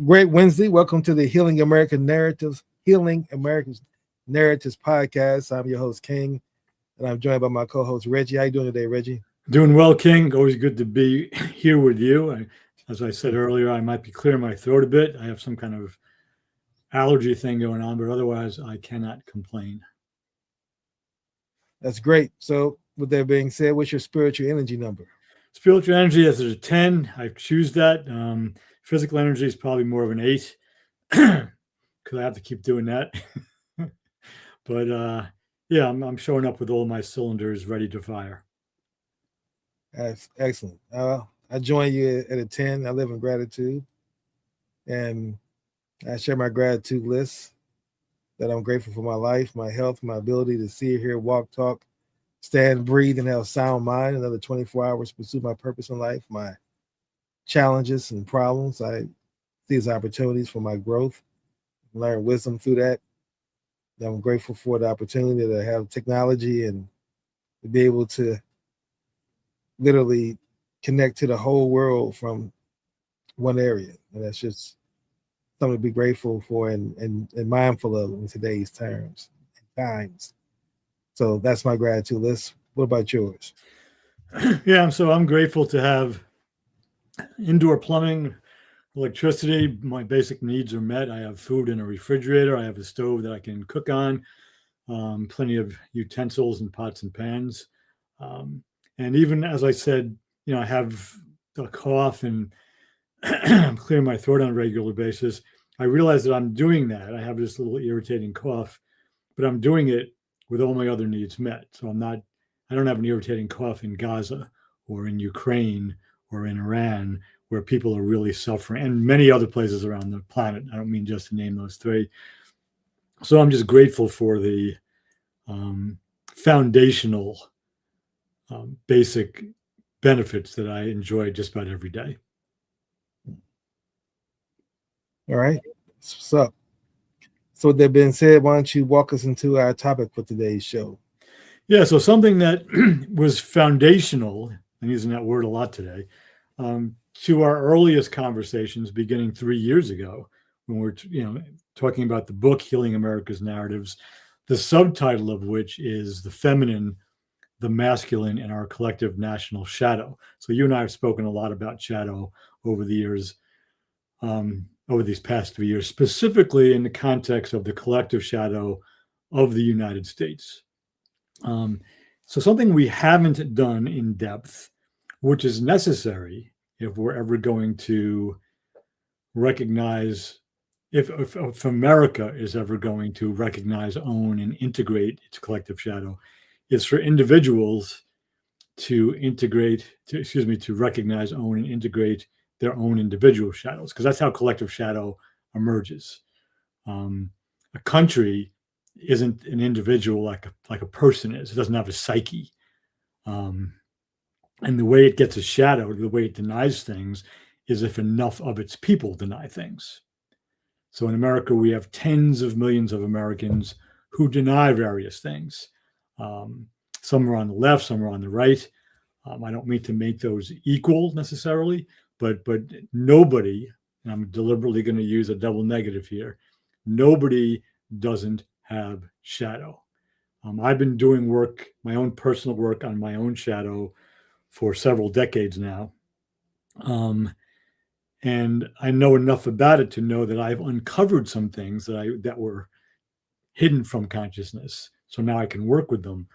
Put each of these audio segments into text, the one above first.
Great Wednesday. Welcome to the Healing America's Narratives podcast. I'm your host, King, and I'm joined by my co-host, Reggie. How you doing today, Reggie? Doing well, King. Always good to be here with you. As I said earlier, I might be clearing my throat a bit. I have some kind of allergy thing going on, but otherwise I cannot complain. That's great. So with that being said, what's your spiritual energy number? Spiritual energy is a 10. I choose that. Physical energy is probably more of an 8 because I have to keep doing that. But yeah, I'm showing up with all my cylinders ready to fire. That's excellent. I join you at a 10. I live in gratitude, and I share my gratitude list that I'm grateful for my life, my health, my ability to see, hear, walk, talk, stand, breathe, and have a sound mind. Another 24 hours to pursue my purpose in life, my challenges and problems. I see as opportunities for my growth, learn wisdom through that. I'm grateful for the opportunity to have technology and to be able to literally connect to the whole world from one area. And that's just something to be grateful for and mindful of in today's terms and times. So that's my gratitude list. What about yours? Yeah, so I'm grateful to have indoor plumbing, electricity. My basic needs are met. I have food in a refrigerator. I have a stove that I can cook on, plenty of utensils and pots and pans. And even as I said, I have a cough and I'm clearing my throat on a regular basis. I realize that I'm doing that. I have this little irritating cough, but I'm doing it with all my other needs met. So I don't have an irritating cough in Gaza or in Ukraine or in Iran where people are really suffering, and many other places around the planet. I don't mean just to name those three. So I'm just grateful for the foundational, basic benefits that I enjoy just about every day. All right. What's up? So with that being said, why don't you walk us into our topic for today's show? Yeah, so something that was foundational, I'm using that word a lot today, to our earliest conversations beginning 3 years ago, when we're talking about the book Healing America's Narratives, the subtitle of which is The Feminine, the Masculine, and Our Collective National Shadow. So you and I have spoken a lot about shadow over the years, over these past 3 years, specifically in the context of the collective shadow of the United States. So something we haven't done in depth, which is necessary if we're ever going to recognize, if America is ever going to recognize, own, and integrate its collective shadow, is for individuals to recognize, own, and integrate their own individual shadows, because that's how collective shadow emerges. A country isn't an individual like a person is. It doesn't have a psyche. And the way it gets a shadow, the way it denies things, is if enough of its people deny things. So in America, we have tens of millions of Americans who deny various things. Some are on the left, some are on the right. I don't mean to make those equal necessarily, but nobody, and I'm deliberately going to use a double negative here, nobody doesn't have shadow. I've been doing work, my own personal work on my own shadow for several decades now. And I know enough about it to know that I've uncovered some things that were hidden from consciousness. So now I can work with them,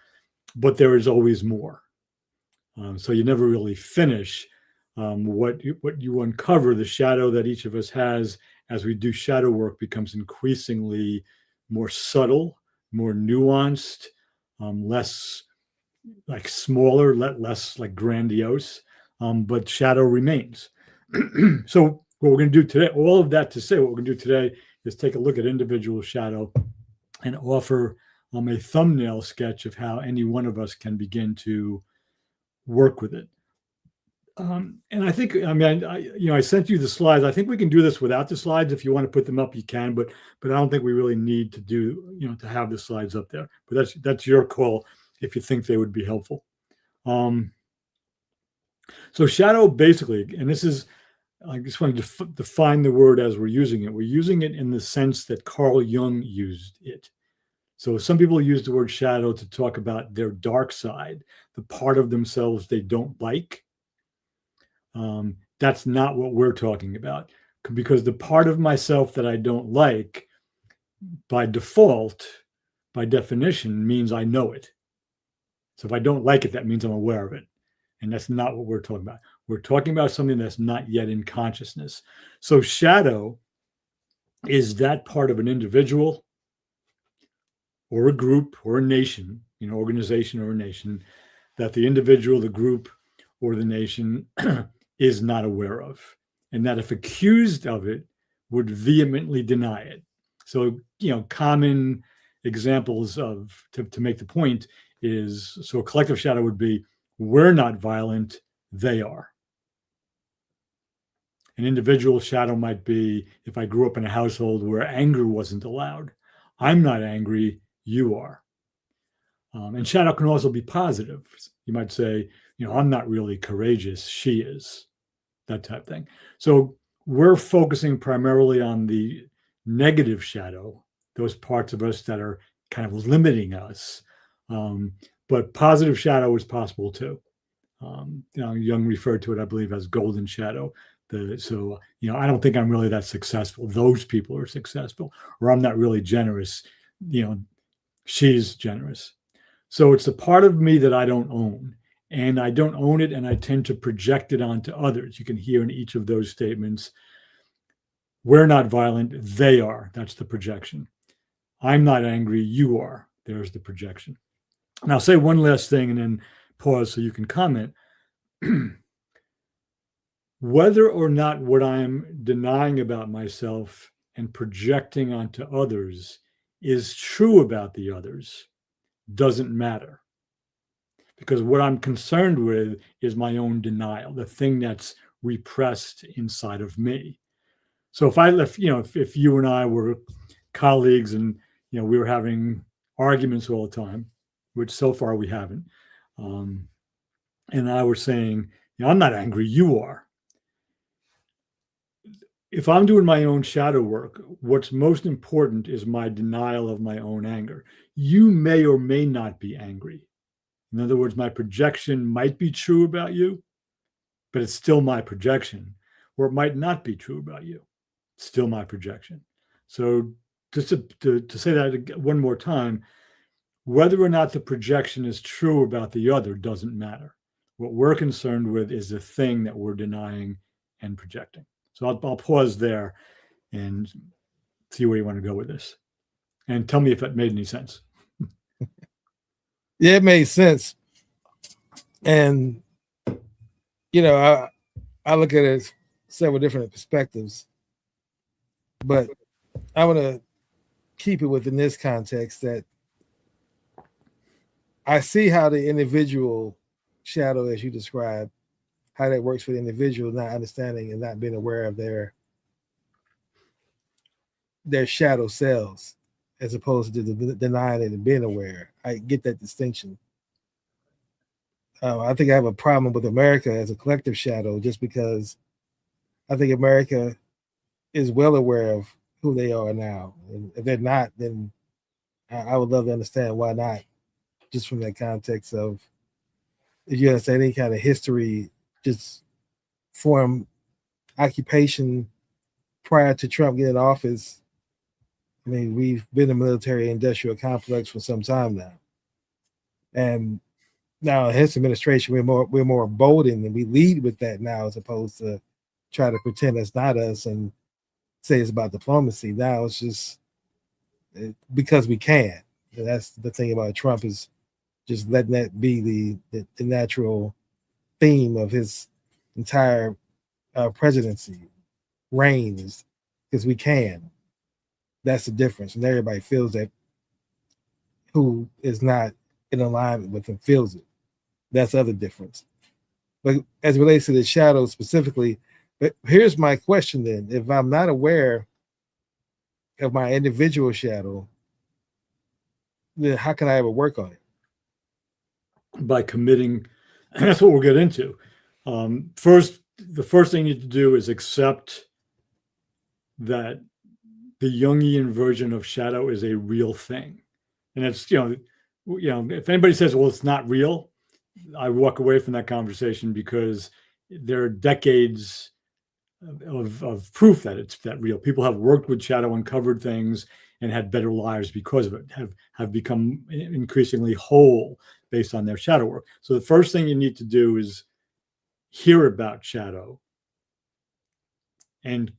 but there is always more. So you never really finish what you uncover. The shadow that each of us has as we do shadow work becomes increasingly more subtle, more nuanced, less like smaller, less like grandiose, but shadow remains. So what we're going to do today, all of that to say, what we're going to do today is take a look at individual shadow and offer a thumbnail sketch of how any one of us can begin to work with it. And I think, I sent you the slides. I think we can do this without the slides. If you want to put them up, you can, but I don't think we really need to to have the slides up there. But that's your call if you think they would be helpful. So shadow basically, and this is I just wanted to define the word as we're using it. We're using it in the sense that Carl Jung used it. So some people use the word shadow to talk about their dark side, the part of themselves they don't like. That's not what we're talking about, because the part of myself that I don't like, by default, by definition, means I know it. So if I don't like it, that means I'm aware of it. And that's not what we're talking about. We're talking about something that's not yet in consciousness. So shadow is that part of an individual or a group or a nation, organization or a nation, that the individual, the group, or the nation is not aware of. And that if accused of it, would vehemently deny it. So, common examples to make the point is, so a collective shadow would be, we're not violent, they are. An individual shadow might be, if I grew up in a household where anger wasn't allowed, I'm not angry, you are. And shadow can also be positive. You might say, I'm not really courageous, she is, that type of thing. So we're focusing primarily on the negative shadow, those parts of us that are kind of limiting us. But positive shadow is possible too. Jung referred to it, I believe, as golden shadow. So I don't think I'm really that successful. Those people are successful, or I'm not really generous. She's generous. So it's a part of me that I don't own, and I don't own it, and I tend to project it onto others. You can hear in each of those statements, we're not violent, they are. That's the projection. I'm not angry, you are. There's the projection. And I'll say one last thing and then pause so you can comment. Whether or not what I'm denying about myself and projecting onto others is true about the others doesn't matter. Because what I'm concerned with is my own denial, the thing that's repressed inside of me. So if you and I were colleagues and, we were having arguments all the time, which so far we haven't, and I were saying, I'm not angry, you are. If I'm doing my own shadow work, what's most important is my denial of my own anger. You may or may not be angry. In other words, my projection might be true about you, but it's still my projection. Or it might not be true about you. It's still my projection. So just to say that one more time, whether or not the projection is true about the other doesn't matter. What we're concerned with is the thing that we're denying and projecting. So I'll pause there and see where you want to go with this. And tell me if that made any sense. Yeah, it made sense. And, I look at it several different perspectives, but I want to keep it within this context that I see how the individual shadow, as you described, how that works for the individual, not understanding and not being aware of their shadow selves, as opposed to denying it and being aware. I get that distinction. I think I have a problem with America as a collective shadow, just because I think America is well aware of who they are now. And if they're not, then I would love to understand why not, just from that context of, if you understand any kind of history, just form occupation prior to Trump getting in office. I mean, we've been a military industrial complex for some time now. And now his administration, we're more emboldened, and we lead with that now, as opposed to try to pretend it's not us and say it's about diplomacy. Now it's just because we can. And that's the thing about Trump, is just letting that be the natural theme of his entire presidency reign, is because we can. That's the difference. And everybody feels that, who is not in alignment with him feels it. That's the other difference. But as it relates to the shadow specifically, but here's my question then. If I'm not aware of my individual shadow, then how can I ever work on it? By committing, and that's what we'll get into. First, the first thing you need to do is accept that the Jungian version of shadow is a real thing. And it's, if anybody says, well, it's not real, I walk away from that conversation, because there are decades of proof that it's that real. People have worked with shadow, uncovered things, and had better lives because of it, have become increasingly whole based on their shadow work. So the first thing you need to do is hear about shadow and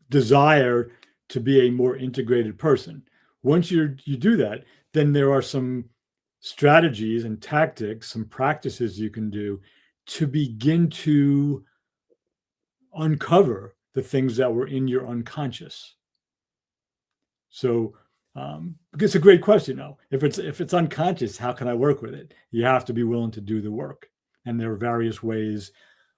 desire to be a more integrated person. Once you do that, then there are some strategies and tactics, some practices you can do to begin to uncover the things that were in your unconscious. So it's a great question. Though, if it's unconscious, how can I work with it? You have to be willing to do the work, and there are various ways.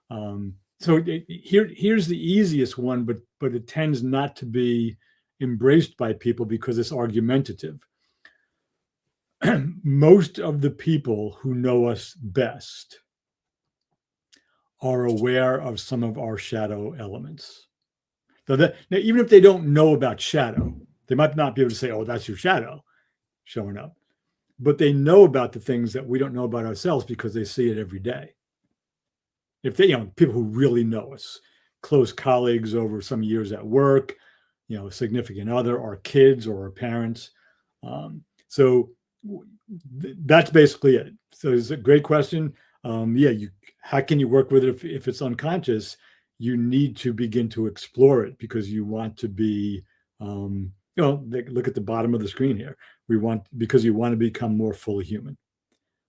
So here's the easiest one, but it tends not to be embraced by people because it's argumentative. Most of the people who know us best are aware of some of our shadow elements. Now, even if they don't know about shadow, they might not be able to say, oh, that's your shadow showing up. But they know about the things that we don't know about ourselves because they see it every day. If they, people who really know us, close colleagues over some years at work, a significant other, our kids or our parents. So that's basically it. So it's a great question. How can you work with it if it's unconscious? You need to begin to explore it because you want to be, look at the bottom of the screen here. Because you want to become more fully human.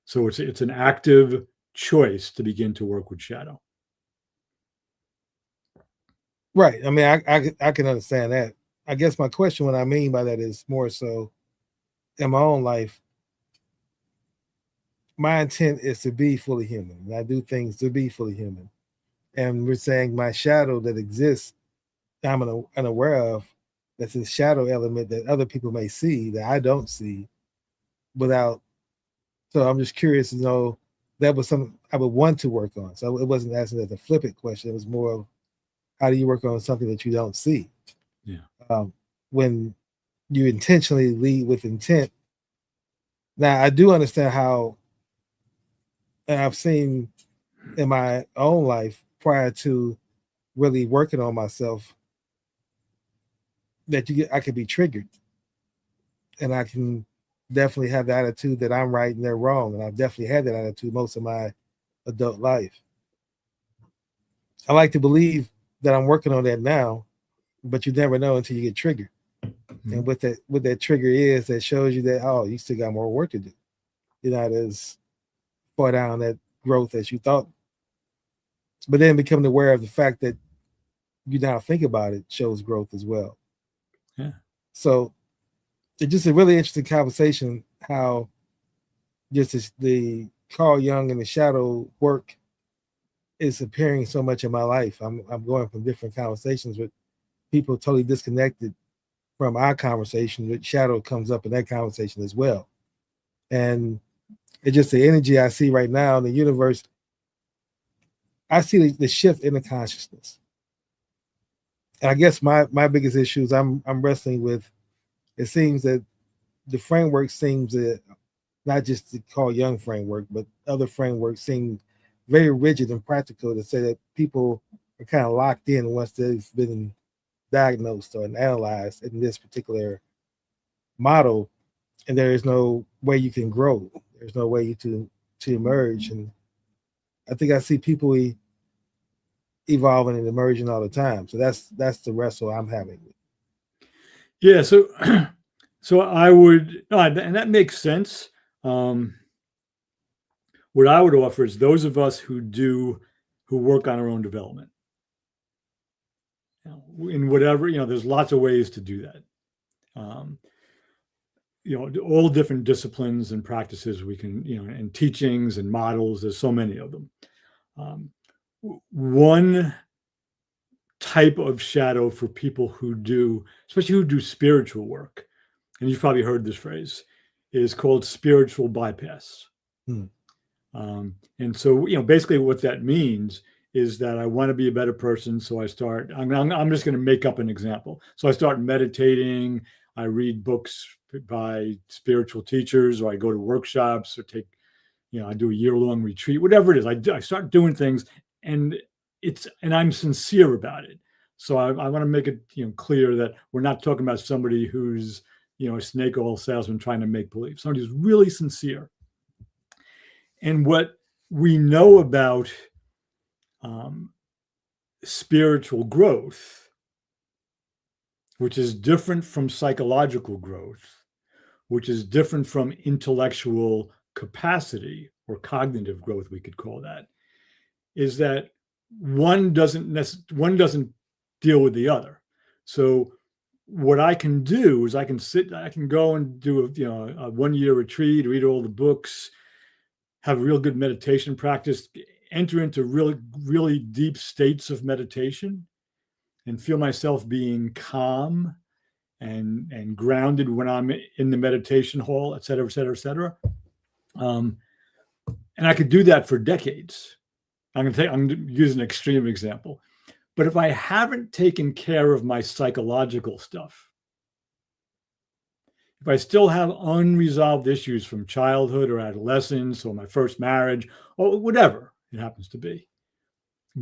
So it's an active choice to begin to work with shadow. Right. I mean, I can understand that. I guess my question, what I mean by that, is more so in my own life, my intent is to be fully human, and I do things to be fully human. And we're saying my shadow that exists, I'm unaware of, that's a shadow element that other people may see that I don't see without. So I'm just curious to know, that was something I would want to work on. So it wasn't asking as a flippant question. It was more of, how do you work on something that you don't see? Yeah. When you intentionally lead with intent. Now, I do understand how, and I've seen in my own life prior to really working on myself, that I could be triggered, and I can definitely have the attitude that I'm right and they're wrong. And I've definitely had that attitude most of my adult life. I like to believe that I'm working on that now, but you never know until you get triggered. Mm-hmm. And what that trigger is, that shows you that, oh, you still got more work to do. You're not as far down that growth as you thought. But then becoming aware of the fact that you now think about it shows growth as well. Yeah. So it's just a really interesting conversation, how just the Carl Jung and the shadow work is appearing so much in my life. I'm going from different conversations with people totally disconnected from our conversation, but shadow comes up in that conversation as well. And it's just the energy I see right now in the universe. I see the shift in the consciousness. And I guess my biggest issues I'm wrestling with, it seems that the framework seems that, not just the Carl Jung framework, but other frameworks seem very rigid and practical, to say that people are kind of locked in once they've been diagnosed or analyzed in this particular model, and there is no way you can grow. There's no way to emerge. And I think I see people evolving and emerging all the time. So that's the wrestle I'm having. Yeah. So I would, and that makes sense. What I would offer is those of us who work on our own development. In whatever, there's lots of ways to do that. All different disciplines and practices we can, and teachings and models, there's so many of them. One type of shadow for people especially who do spiritual work, and you've probably heard this phrase, is called spiritual bypass. And so, basically what that means is that I want to be a better person. So I start, I'm just going to make up an example. So I start meditating. I read books by spiritual teachers, or I go to workshops, or take, I do a year-long retreat, whatever it is. I start doing things, and I'm sincere about it. So I want to make it clear that we're not talking about somebody who's a snake oil salesman trying to make believe. Somebody who's really sincere. And what we know about spiritual growth, which is different from psychological growth, which is different from intellectual capacity or cognitive growth, we could call that, is that one doesn't deal with the other. So what I can do is I can go and do a 1-year retreat, read all the books, have a real good meditation practice, enter into really, really deep states of meditation, and feel myself being calm and grounded when I'm in the meditation hall, et cetera, et cetera, et cetera. And I could do that for decades. I'm using an extreme example. But if I haven't taken care of my psychological stuff, if I still have unresolved issues from childhood or adolescence or my first marriage or whatever it happens to be,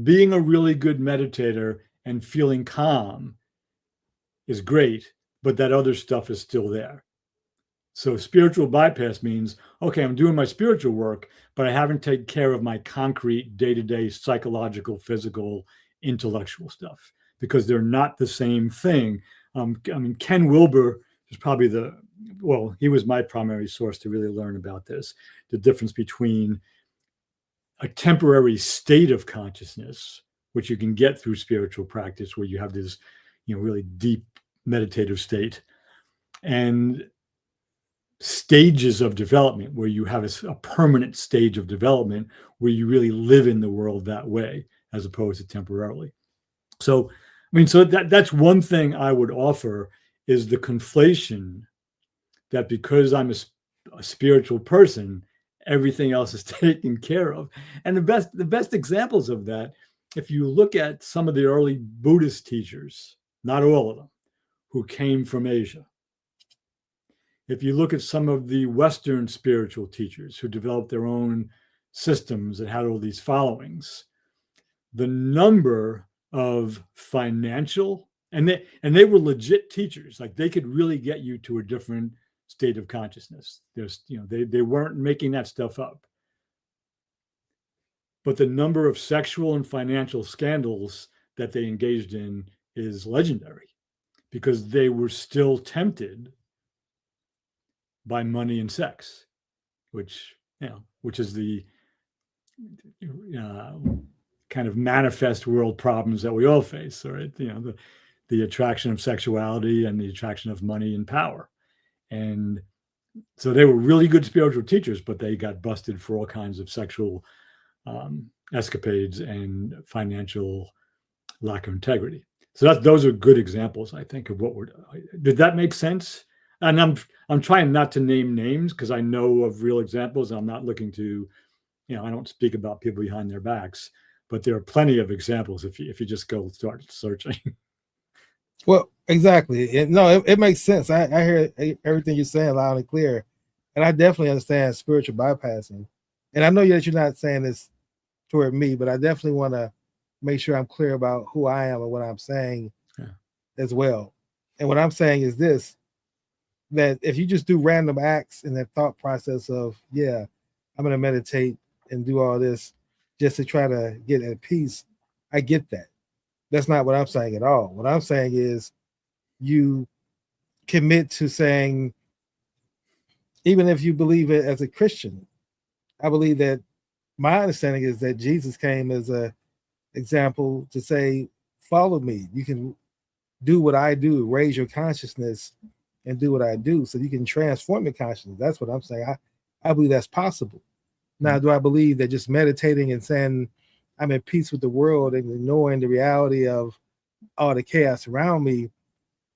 being a really good meditator and feeling calm is great, but that other stuff is still there. So spiritual bypass means, okay, I'm doing my spiritual work, but I haven't taken care of my concrete day-to-day psychological, physical, intellectual stuff, because they're not the same thing. Ken Wilber is probably he was my primary source to really learn about this, the difference between a temporary state of consciousness, which you can get through spiritual practice, where you have this, really deep meditative state, and stages of development, where you have a permanent stage of development where you really live in the world that way, as opposed to temporarily. So, so that's one thing I would offer, is the conflation that because I'm a spiritual person, everything else is taken care of. And the best examples of that, if you look at some of the early Buddhist teachers, not all of them, who came from Asia. If you look at some of the Western spiritual teachers who developed their own systems and had all these followings, the number of financial, and they were legit teachers, like they could really get you to a different state of consciousness. They weren't making that stuff up. But the number of sexual and financial scandals that they engaged in is legendary, because they were still tempted by money and sex, which is the kind of manifest world problems that we all face, right? The attraction of sexuality and the attraction of money and power. And so they were really good spiritual teachers, but they got busted for all kinds of sexual escapades and financial lack of integrity. So those are good examples, I think, of what did that make sense? And I'm trying not to name names, because I know of real examples. I'm not looking to, I don't speak about people behind their backs, but there are plenty of examples if you just go start searching. Well, exactly. It makes sense. I hear everything you're saying loud and clear, and I definitely understand spiritual bypassing. And I know that you're not saying this toward me, but I definitely want to make sure I'm clear about who I am and what I'm saying as well. And what I'm saying is this: that if you just do random acts in that thought process of, I'm going to meditate and do all this just to try to get at peace, I get that. That's not what I'm saying at all. What I'm saying is you commit to saying, even if you believe it as a Christian, I believe that my understanding is that Jesus came as an example to say, follow me. You can do what I do, raise your consciousness and do what I do, so you can transform your consciousness. That's what I'm saying. I believe that's possible. Now, do I believe that just meditating and saying I'm at peace with the world and ignoring the reality of all the chaos around me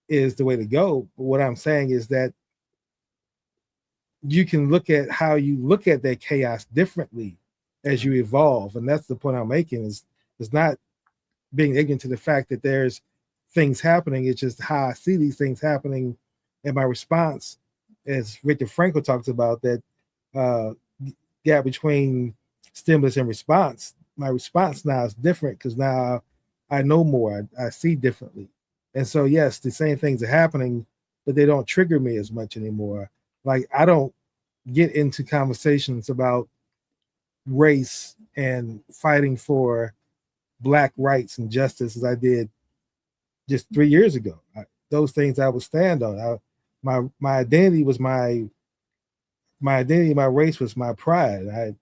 is the way to go? But what I'm saying is that you can look at how you look at that chaos differently as you evolve. And that's the point I'm making, is It's not being ignorant to the fact that there's things happening. It's just how I see these things happening, and my response, as Victor Frankl talks about, that uh, gap between stimulus and response. My response now is different because now I know more. I see differently, and so yes, the same things are happening, but they don't trigger me as much anymore. Like I don't get into conversations about race and fighting for black rights and justice as I did just 3 years ago. Those things I would stand on. My identity was my identity, my race was my pride. I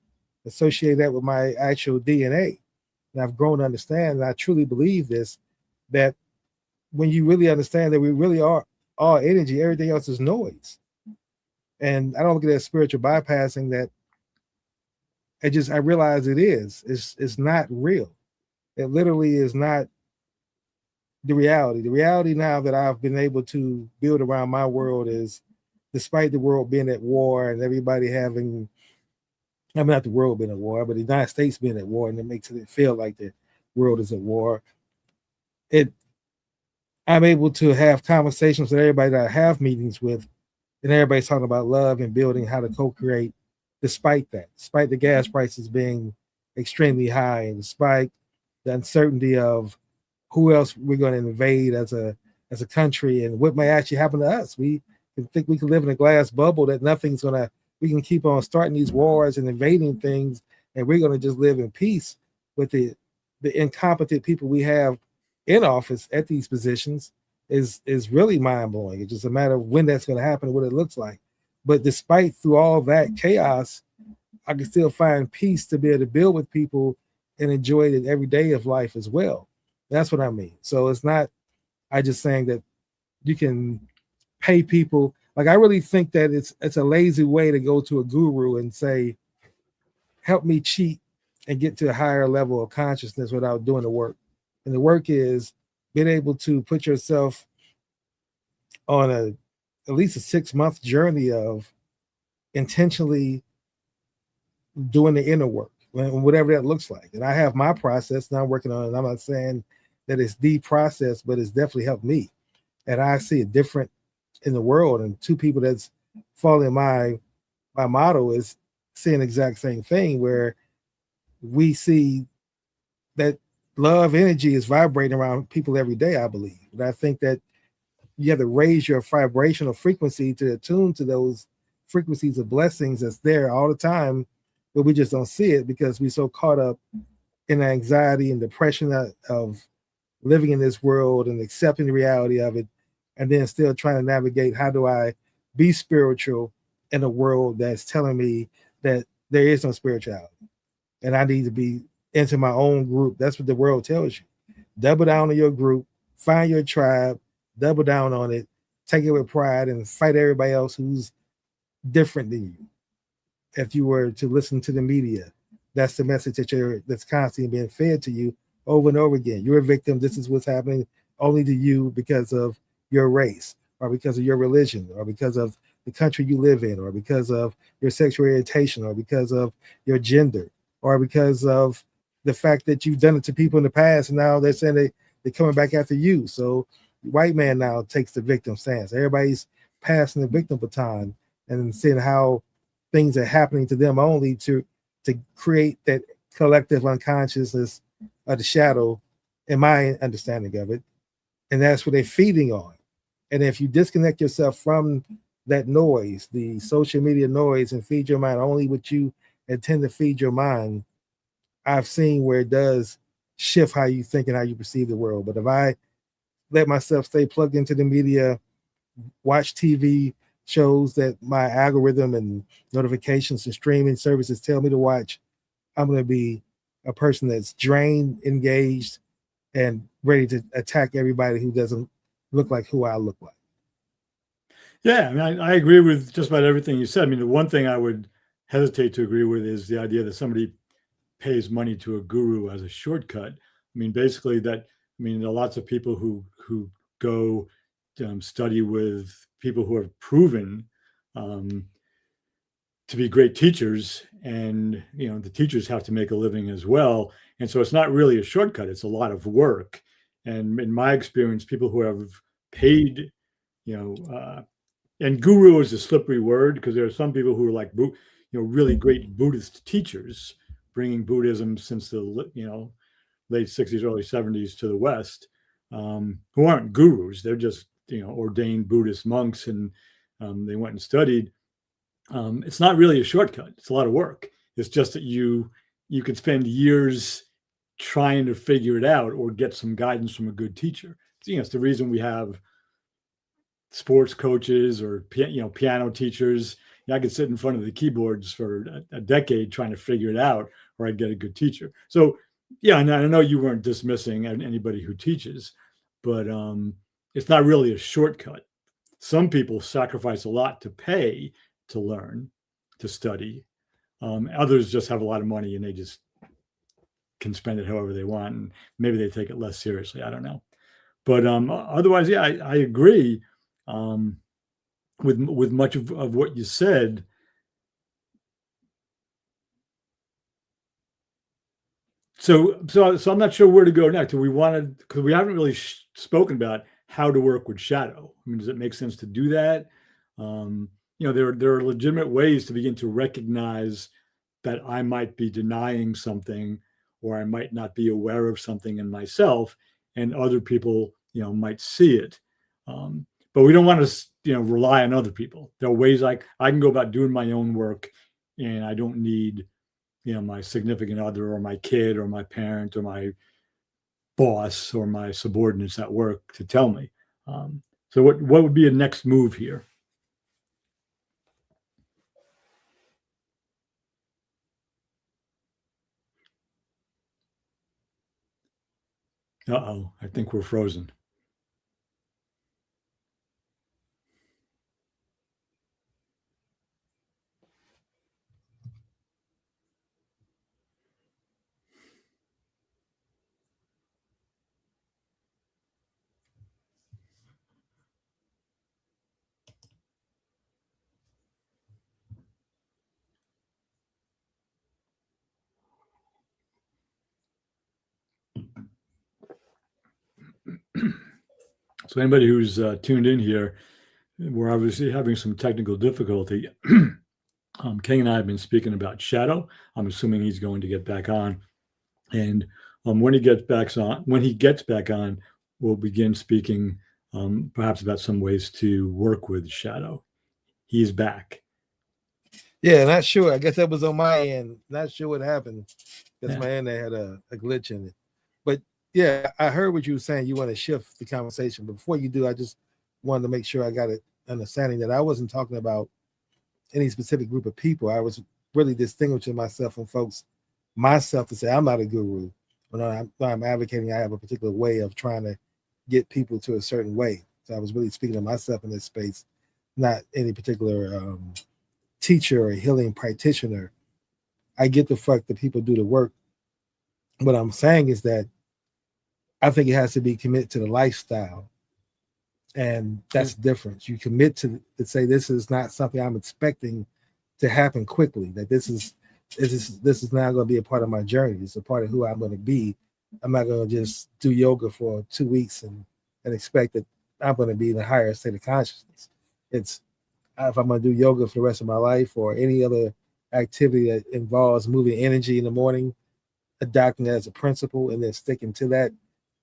associate that with my actual DNA. And I've grown to understand, and I truly believe this, that when you really understand that we really are all energy, everything else is noise. And I don't look at that spiritual bypassing that I realize it is. It's not real. It literally is not the reality. The reality now that I've been able to build around my world is, despite the world being at war and everybody having, I mean, not the world being at war, but the United States being at war, and it makes it feel like the world is at war. It, I'm able to have conversations with everybody that I have meetings with, and everybody's talking about love and building how to co-create. Despite the gas prices being extremely high, and despite the uncertainty of who else we're going to invade as a country and what may actually happen to us. We can think we can live in a glass bubble that nothing's gonna. We can keep on starting these wars and invading things, and we're going to just live in peace with the incompetent people we have in office at these positions is really mind blowing. It's just a matter of when that's going to happen and what it looks like. But despite through all that chaos, I can still find peace to be able to build with people and enjoy it every day of life as well. That's what I mean. So it's not I just saying that you can pay people. Like I really think that it's a lazy way to go to a guru and say, help me cheat and get to a higher level of consciousness without doing the work. And the work is being able to put yourself on at least a 6 month journey of intentionally doing the inner work, whatever that looks like. And I have my process and I'm working on it. I'm not saying that it's the process, but it's definitely helped me. And I see it different in the world. And two people that's following my motto is seeing the exact same thing, where we see that love energy is vibrating around people every day, I believe. And I think that you have to raise your vibrational frequency to attune to those frequencies of blessings that's there all the time, but we just don't see it because we're so caught up in anxiety and depression of living in this world and accepting the reality of it, and then still trying to navigate how do I be spiritual in a world that's telling me that there is no spirituality and I need to be into my own group. That's what the world tells you. Double down on your group, find your tribe, double down on it, take it with pride, and fight everybody else who's different than you. If you were to listen to the media, that's the message that's constantly being fed to you over and over again. You're a victim. This is what's happening only to you because of your race, or because of your religion, or because of the country you live in, or because of your sexual orientation, or because of your gender, or because of the fact that you've done it to people in the past, and now they're saying they're coming back after you. So white man now takes the victim stance. Everybody's passing the victim baton and seeing how things are happening to them only to create that collective unconsciousness of the shadow, in my understanding of it. And that's what they're feeding on. And if you disconnect yourself from that noise, the social media noise, and feed your mind only what you intend to feed your mind, I've seen where it does shift how you think and how you perceive the world. But if I let myself stay plugged into the media, watch TV shows that my algorithm and notifications and streaming services tell me to watch, I'm going to be a person that's drained, engaged, and ready to attack everybody who doesn't look like who I look like. Yeah, I mean, I agree with just about everything you said. I mean, the one thing I would hesitate to agree with is the idea that somebody pays money to a guru as a shortcut. I mean, basically, I mean, there are lots of people who go study with people who have proven um, to be great teachers, and the teachers have to make a living as well, and so it's not really a shortcut. It's a lot of work, and in my experience, people who have paid, you know, and guru is a slippery word, because there are some people who are like, really great Buddhist teachers, bringing Buddhism since the late 60s, early 70s to the West, who aren't gurus. They're just ordained Buddhist monks, and they went and studied. It's not really a shortcut. It's a lot of work. It's just that you could spend years trying to figure it out, or get some guidance from a good teacher. It's the reason we have sports coaches or piano teachers. I could sit in front of the keyboards for a decade trying to figure it out, or I'd get a good teacher. So yeah, and I know you weren't dismissing anybody who teaches, but it's not really a shortcut. Some people sacrifice a lot to pay to learn, to study. Others just have a lot of money and they just can spend it however they want, and maybe they take it less seriously. I don't know, but otherwise, yeah, I agree with much of what you said. So I'm not sure where to go next. Because we haven't really spoken about how to work with shadow. I mean, does it make sense to do that? There are legitimate ways to begin to recognize that I might be denying something, or I might not be aware of something in myself, and other people, might see it. But we don't want to, rely on other people. There are ways I can go about doing my own work, and I don't need, my significant other, or my kid, or my parent, or my boss, or my subordinates at work to tell me. So what would be a next move here? Uh-oh, I think we're frozen. So anybody who's tuned in here, we're obviously having some technical difficulty. King and I have been speaking about shadow. I'm assuming he's going to get back on, and when he gets back on, we'll begin speaking perhaps about some ways to work with shadow. He's back. Yeah, not sure. I guess that was on my end. Not sure what happened, because my end had a glitch in it. But yeah, I heard what you were saying. You want to shift the conversation. But before you do, I just wanted to make sure I got it understanding that I wasn't talking about any specific group of people. I was really distinguishing myself from myself, to say I'm not a guru. When I'm advocating, I have a particular way of trying to get people to a certain way. So I was really speaking to myself in this space, not any particular teacher or healing practitioner. I get the fuck that people do the work. What I'm saying is that I think it has to be committed to the lifestyle, and that's the difference. You commit to say this is not something I'm expecting to happen quickly. That this is now going to be a part of my journey. It's a part of who I'm going to be. I'm not going to just do yoga for 2 weeks and expect that I'm going to be in a higher state of consciousness. It's if I'm going to do yoga for the rest of my life, or any other activity that involves moving energy in the morning, adopting that as a principle and then sticking to that.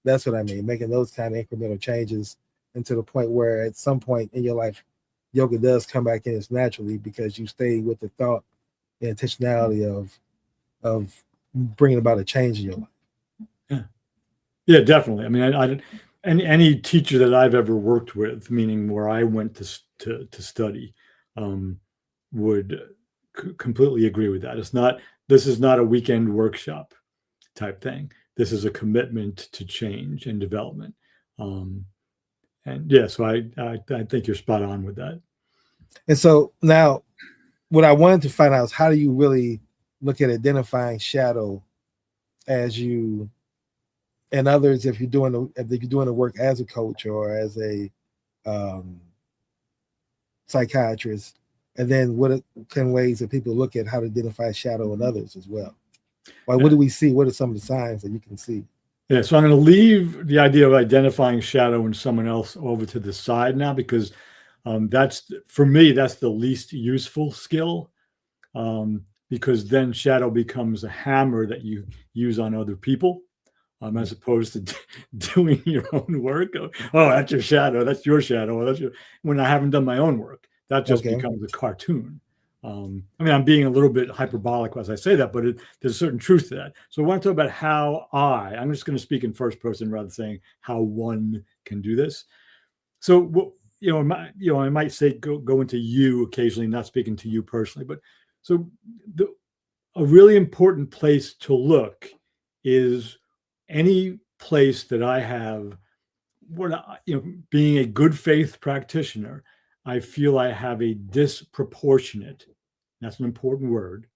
That's what I mean, making those kind of incremental changes, and to the point where at some point in your life, yoga does come back in as naturally, because you stay with the thought and intentionality of bringing about a change in your life. Yeah, definitely. I mean, any teacher that I've ever worked with, meaning where I went to study, would completely agree with that. This is not a weekend workshop type thing. This is a commitment to change and development. And yeah, so I think you're spot on with that. And so now, what I wanted to find out is, how do you really look at identifying shadow as you and others, if you're doing the work as a coach or as a psychiatrist, And then can ways that people look at how to identify shadow in others as well? Like, what do we see? What are some of the signs that you can see? Yeah, so I'm going to leave the idea of identifying shadow in someone else over to the side now, because that's, for me, that's the least useful skill, because then shadow becomes a hammer that you use on other people, as opposed to doing your own work. Oh, that's your shadow. That's your shadow. When I haven't done my own work, that just becomes a cartoon. I mean, I'm being a little bit hyperbolic as I say that, but there's a certain truth to that. So I want to talk about how I'm just going to speak in first person rather than saying how one can do this. So, I might say go into you occasionally, not speaking to you personally, but so a really important place to look is any place that I have, being a good faith practitioner, I feel I have a disproportionate, that's an important word,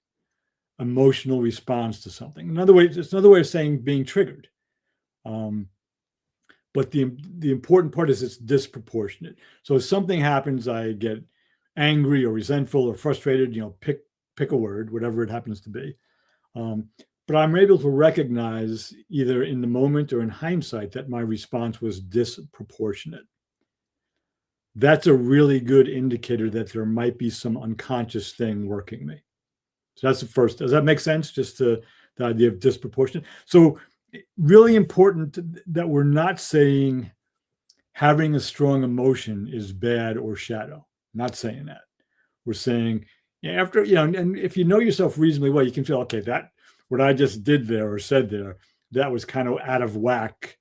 emotional response to something. It's another way of saying being triggered. But the important part is it's disproportionate. So if something happens, I get angry or resentful or frustrated, pick a word, whatever it happens to be. But I'm able to recognize either in the moment or in hindsight that my response was disproportionate. That's a really good indicator that there might be some unconscious thing working me. So that's the first. Does that make sense? Just the idea of disproportionate. So really important that we're not saying having a strong emotion is bad or shadow. I'm not saying that. We're saying after, and if you know yourself reasonably well, you can feel, okay, that what I just did there or said there, that was kind of out of whack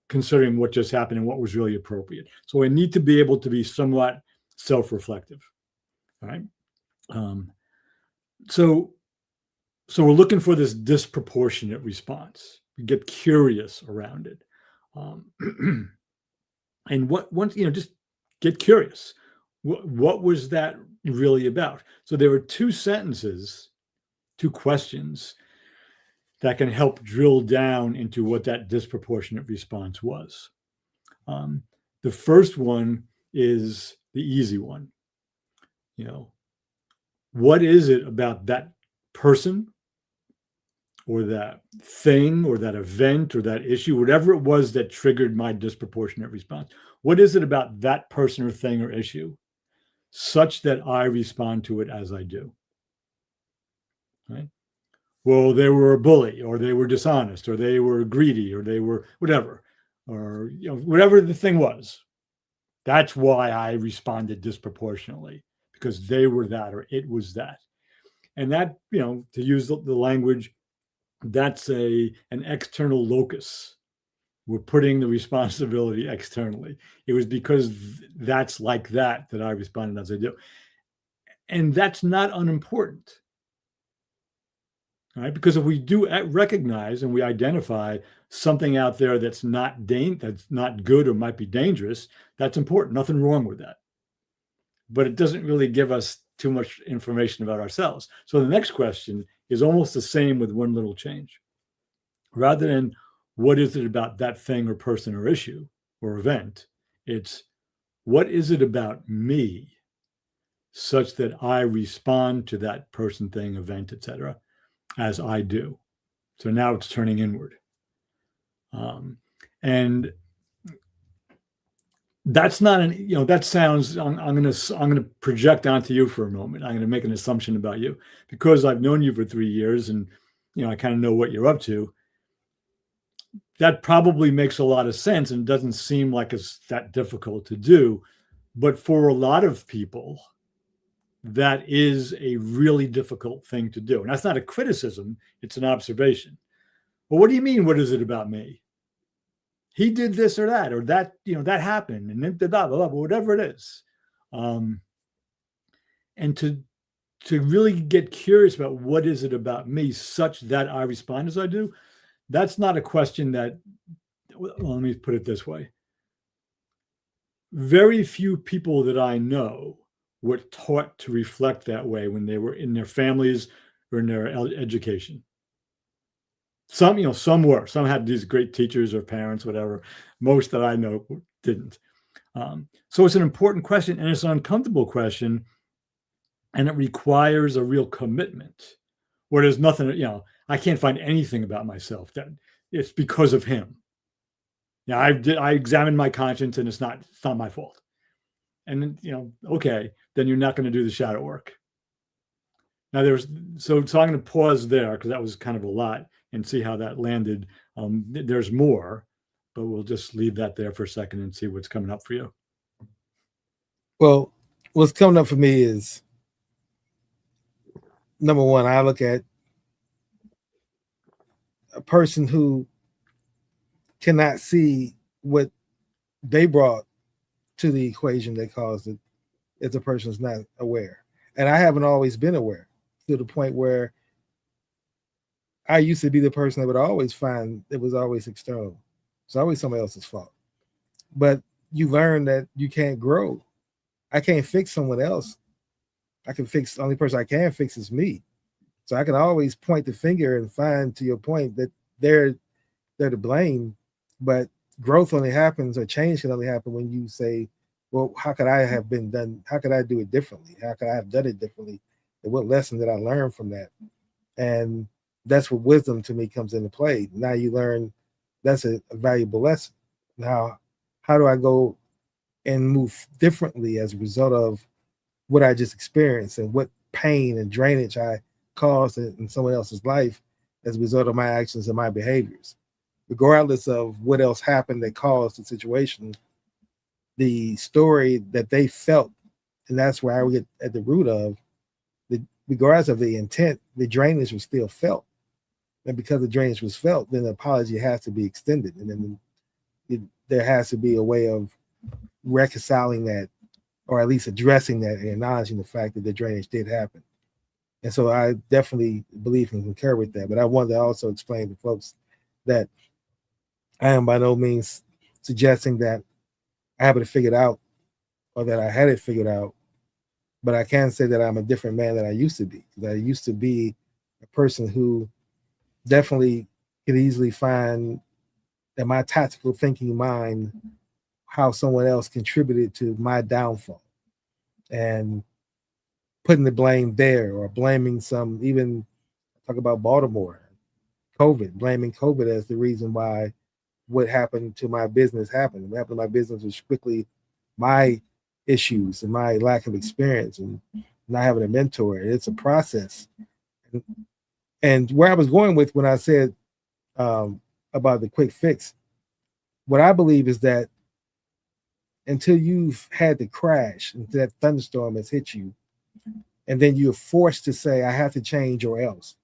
considering what just happened and what was really appropriate. So I need to be able to be somewhat self-reflective. All right. So we're looking for this disproportionate response. We get curious around it. And just get curious. What was that really about? So there were two questions that can help drill down into what that disproportionate response was. The first one is the easy one. What is it about that person or that thing or that event or that issue, whatever it was that triggered my disproportionate response? What is it about that person or thing or issue such that I respond to it as I do? Right? Well, they were a bully, or they were dishonest, or they were greedy, or they were whatever, or whatever the thing was. That's why I responded disproportionately, because they were that or it was that. And that, to use the language, that's an external locus. We're putting the responsibility externally. It was because that's like that I responded as I do. And that's not unimportant. Right? Because if we do recognize and we identify something out there that's not good or might be dangerous, that's important. Nothing wrong with that. But it doesn't really give us too much information about ourselves. So the next question is almost the same with one little change. Rather than what is it about that thing or person or issue or event, it's what is it about me such that I respond to that person, thing, event, etc., as I do. So now it's turning inward. And that's not that sounds, I'm going to project onto you for a moment. I'm going to make an assumption about you because I've known you for 3 years and, I kind of know what you're up to. That probably makes a lot of sense and doesn't seem like it's that difficult to do. But for a lot of people, that is a really difficult thing to do. And that's not a criticism, it's an observation. Well, what do you mean, what is it about me? He did this or that that happened, and then blah, blah, blah, whatever it is. And to really get curious about what is it about me such that I respond as I do, that's not a question that, well, let me put it this way. Very few people that I know were taught to reflect that way when they were in their families or in their education. Some were. Some had these great teachers or parents, whatever. Most that I know didn't. So it's an important question, and it's an uncomfortable question and it requires a real commitment. Where there's nothing, I can't find anything about myself that it's because of him. Yeah, I examined my conscience, and it's not my fault. And okay, then you're not going to do the shadow work. Now so I'm going to pause there because that was kind of a lot and see how that landed. There's more, but we'll just leave that there for a second and see what's coming up for you. Well, what's coming up for me is number one, I look at a person who cannot see what they brought to the equation that caused it if the person is not aware. And I haven't always been aware to the point where I used to be the person that would always find it was always external. It's always somebody else's fault. But you learn that you can't grow. I can't fix someone else. I can fix the only person I can fix is me. So I can always point the finger and find, to your point, that they're to blame. But growth only happens, or change can only happen when you say, well, how could I have been done? How could I do it differently? How could I have done it differently? And what lesson did I learn from that? And that's where wisdom to me comes into play. Now you learn that's a valuable lesson. Now, how do I go and move differently as a result of what I just experienced and what pain and drainage I caused in someone else's life as a result of my actions and my behaviors? Regardless of what else happened that caused the situation, the story that they felt, and that's where I get at the root of, regardless of the intent, the drainage was still felt. And because the drainage was felt, then the apology has to be extended. And then there has to be a way of reconciling that, or at least addressing that and acknowledging the fact that the drainage did happen. And so I definitely believe and concur with that. But I wanted to also explain to folks that I am by no means suggesting that I have it figured out or that I had it figured out. But I can say that I'm a different man than I used to be. Because I used to be a person who definitely could easily find in my tactical thinking mind how someone else contributed to my downfall and putting the blame there, or blaming even talk about Baltimore, COVID, blaming COVID as the reason why what happened to my business happened. What happened to my business was strictly my issues and my lack of experience and not having a mentor. It's a process. And where I was going with when I said about the quick fix, what I believe is that until you've had the crash, until that thunderstorm has hit you, and then you're forced to say, I have to change or else.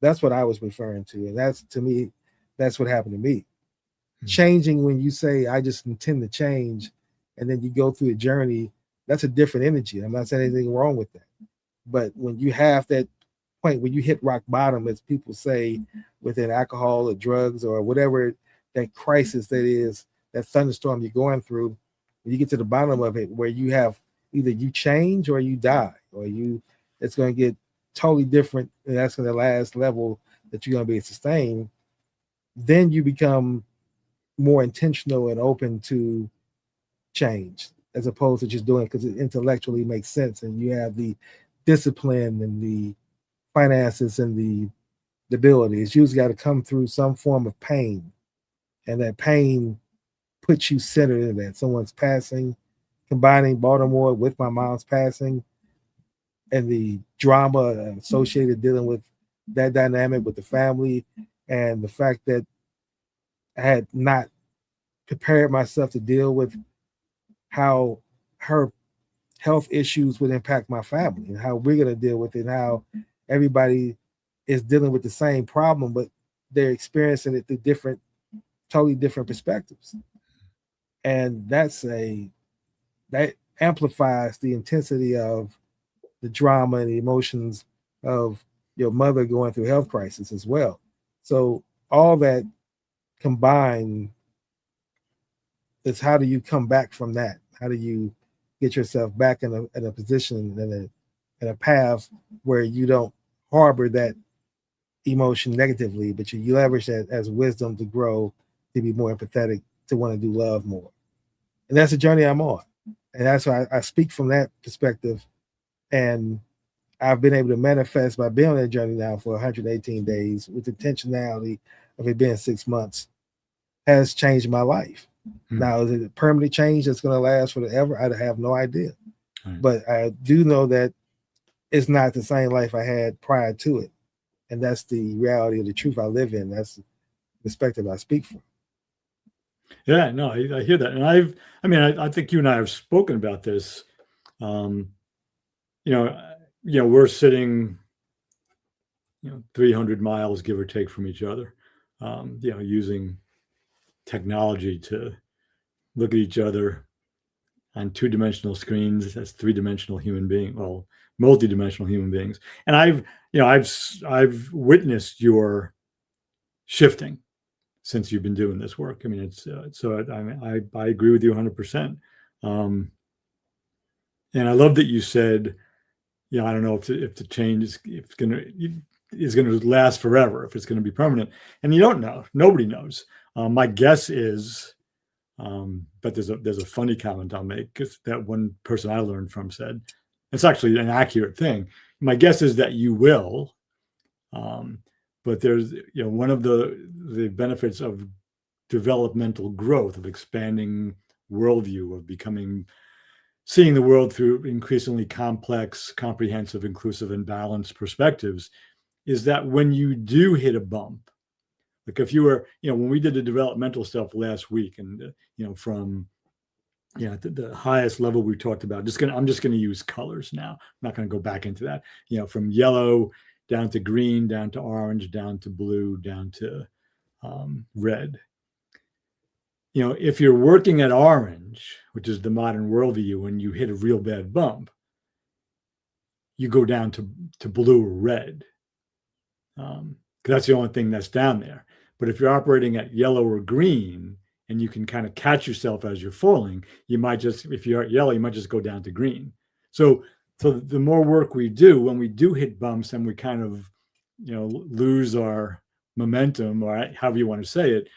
That's what I was referring to. And that's, to me, that's what happened to me. Mm-hmm. Changing, when you say, I just intend to change, and then you go through a journey, that's a different energy. I'm not saying anything wrong with that. But when you have that point where you hit rock bottom, as people say, within alcohol or drugs or whatever that crisis that is, that thunderstorm you're going through, you get to the bottom of it where you have either you change or you die, or it's going to get totally different, and that's the last level that you're going to be sustained. Then you become more intentional and open to change, as opposed to just doing it because it intellectually makes sense and you have the discipline and the finances and the ability. It's usually got to come through some form of pain, and that pain puts you centered in that. Someone's passing, combining Baltimore with my mom's passing and the drama associated dealing with that dynamic with the family, and the fact that I had not prepared myself to deal with how her health issues would impact my family and how we're going to deal with it, and how everybody is dealing with the same problem, but they're experiencing it through totally different perspectives. And that amplifies the intensity of the drama and the emotions of your mother going through health crisis as well. So all that combined is, how do you come back from that? How do you get yourself back in a position and a path where you don't harbor that emotion negatively, but you leverage that as wisdom to grow, to be more empathetic, to want to do love more. And that's the journey I'm on. And that's why I speak from that perspective. And I've been able to manifest by being on that journey now for 118 days with intentionality of it being 6 months has changed my life. Now, is it a permanent change that's going to last forever? I have no idea. Right. But I do know that it's not the same life I had prior to it. And that's the reality of the truth I live in. That's the perspective I speak from. Yeah, no, I hear that. And I think you and I have spoken about this. We're sitting, 300 miles, give or take, from each other, using technology to look at each other on two-dimensional screens as three-dimensional human beings, well, multi-dimensional human beings. And I've witnessed your shifting since you've been doing this work. I mean, I agree with you 100%. And I love that you said, I don't know if the change is going to last forever, if it's going to be permanent, and you don't know. Nobody knows. My guess is, but there's a funny comment I'll make, because that one person I learned from said, it's actually an accurate thing. My guess is that you will, but there's one of the benefits of developmental growth, of expanding worldview, of seeing the world through increasingly complex, comprehensive, inclusive, and balanced perspectives, is that when you do hit a bump, like if you were, when we did the developmental stuff last week, and from the highest level we talked about, I'm just going to use colors now. I'm not going to go back into that. From yellow down to green, down to orange, down to blue, down to red. If you're working at orange, which is the modern worldview, when you hit a real bad bump, you go down to blue or red. Because that's the only thing that's down there. But if you're operating at yellow or green, and you can kind of catch yourself as you're falling, if you're at yellow, you might just go down to green. So the more work we do, when we do hit bumps and we kind of, lose our momentum, or however you want to say it,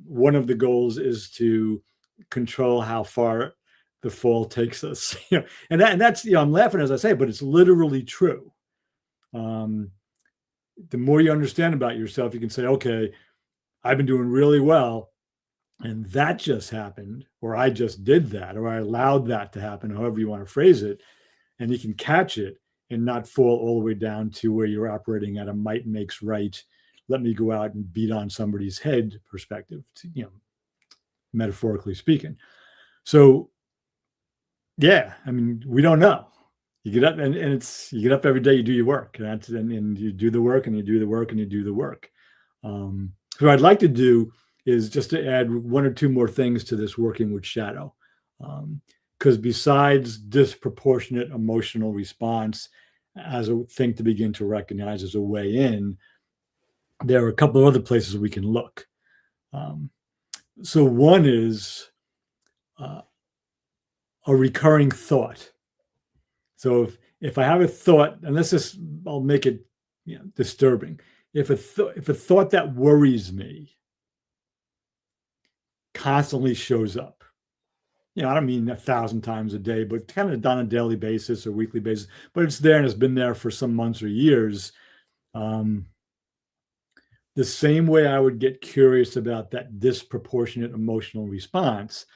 one of the goals is to control how far the fall takes us. And that's, I'm laughing as I say, but it's literally true. The more you understand about yourself, you can say, okay, I've been doing really well, and that just happened, or I just did that, or I allowed that to happen, however you want to phrase it. And you can catch it and not fall all the way down to where you're operating at a might makes right, let me go out and beat on somebody's head perspective, metaphorically speaking. So, yeah, I mean, we don't know. You get up and you get up every day, you do your work, and you do the work, and you do the work, and you do the work. What I'd like to do is just to add one or two more things to this working with shadow. Because besides disproportionate emotional response as a thing to begin to recognize as a way in, there are a couple of other places we can look. So one is a recurring thought. So if I have a thought, and I'll make it disturbing. If a thought that worries me constantly shows up, I don't mean 1,000 times a day, but kind of on a daily basis or weekly basis, but it's there and it's been there for some months or years. The same way I would get curious about that disproportionate emotional response,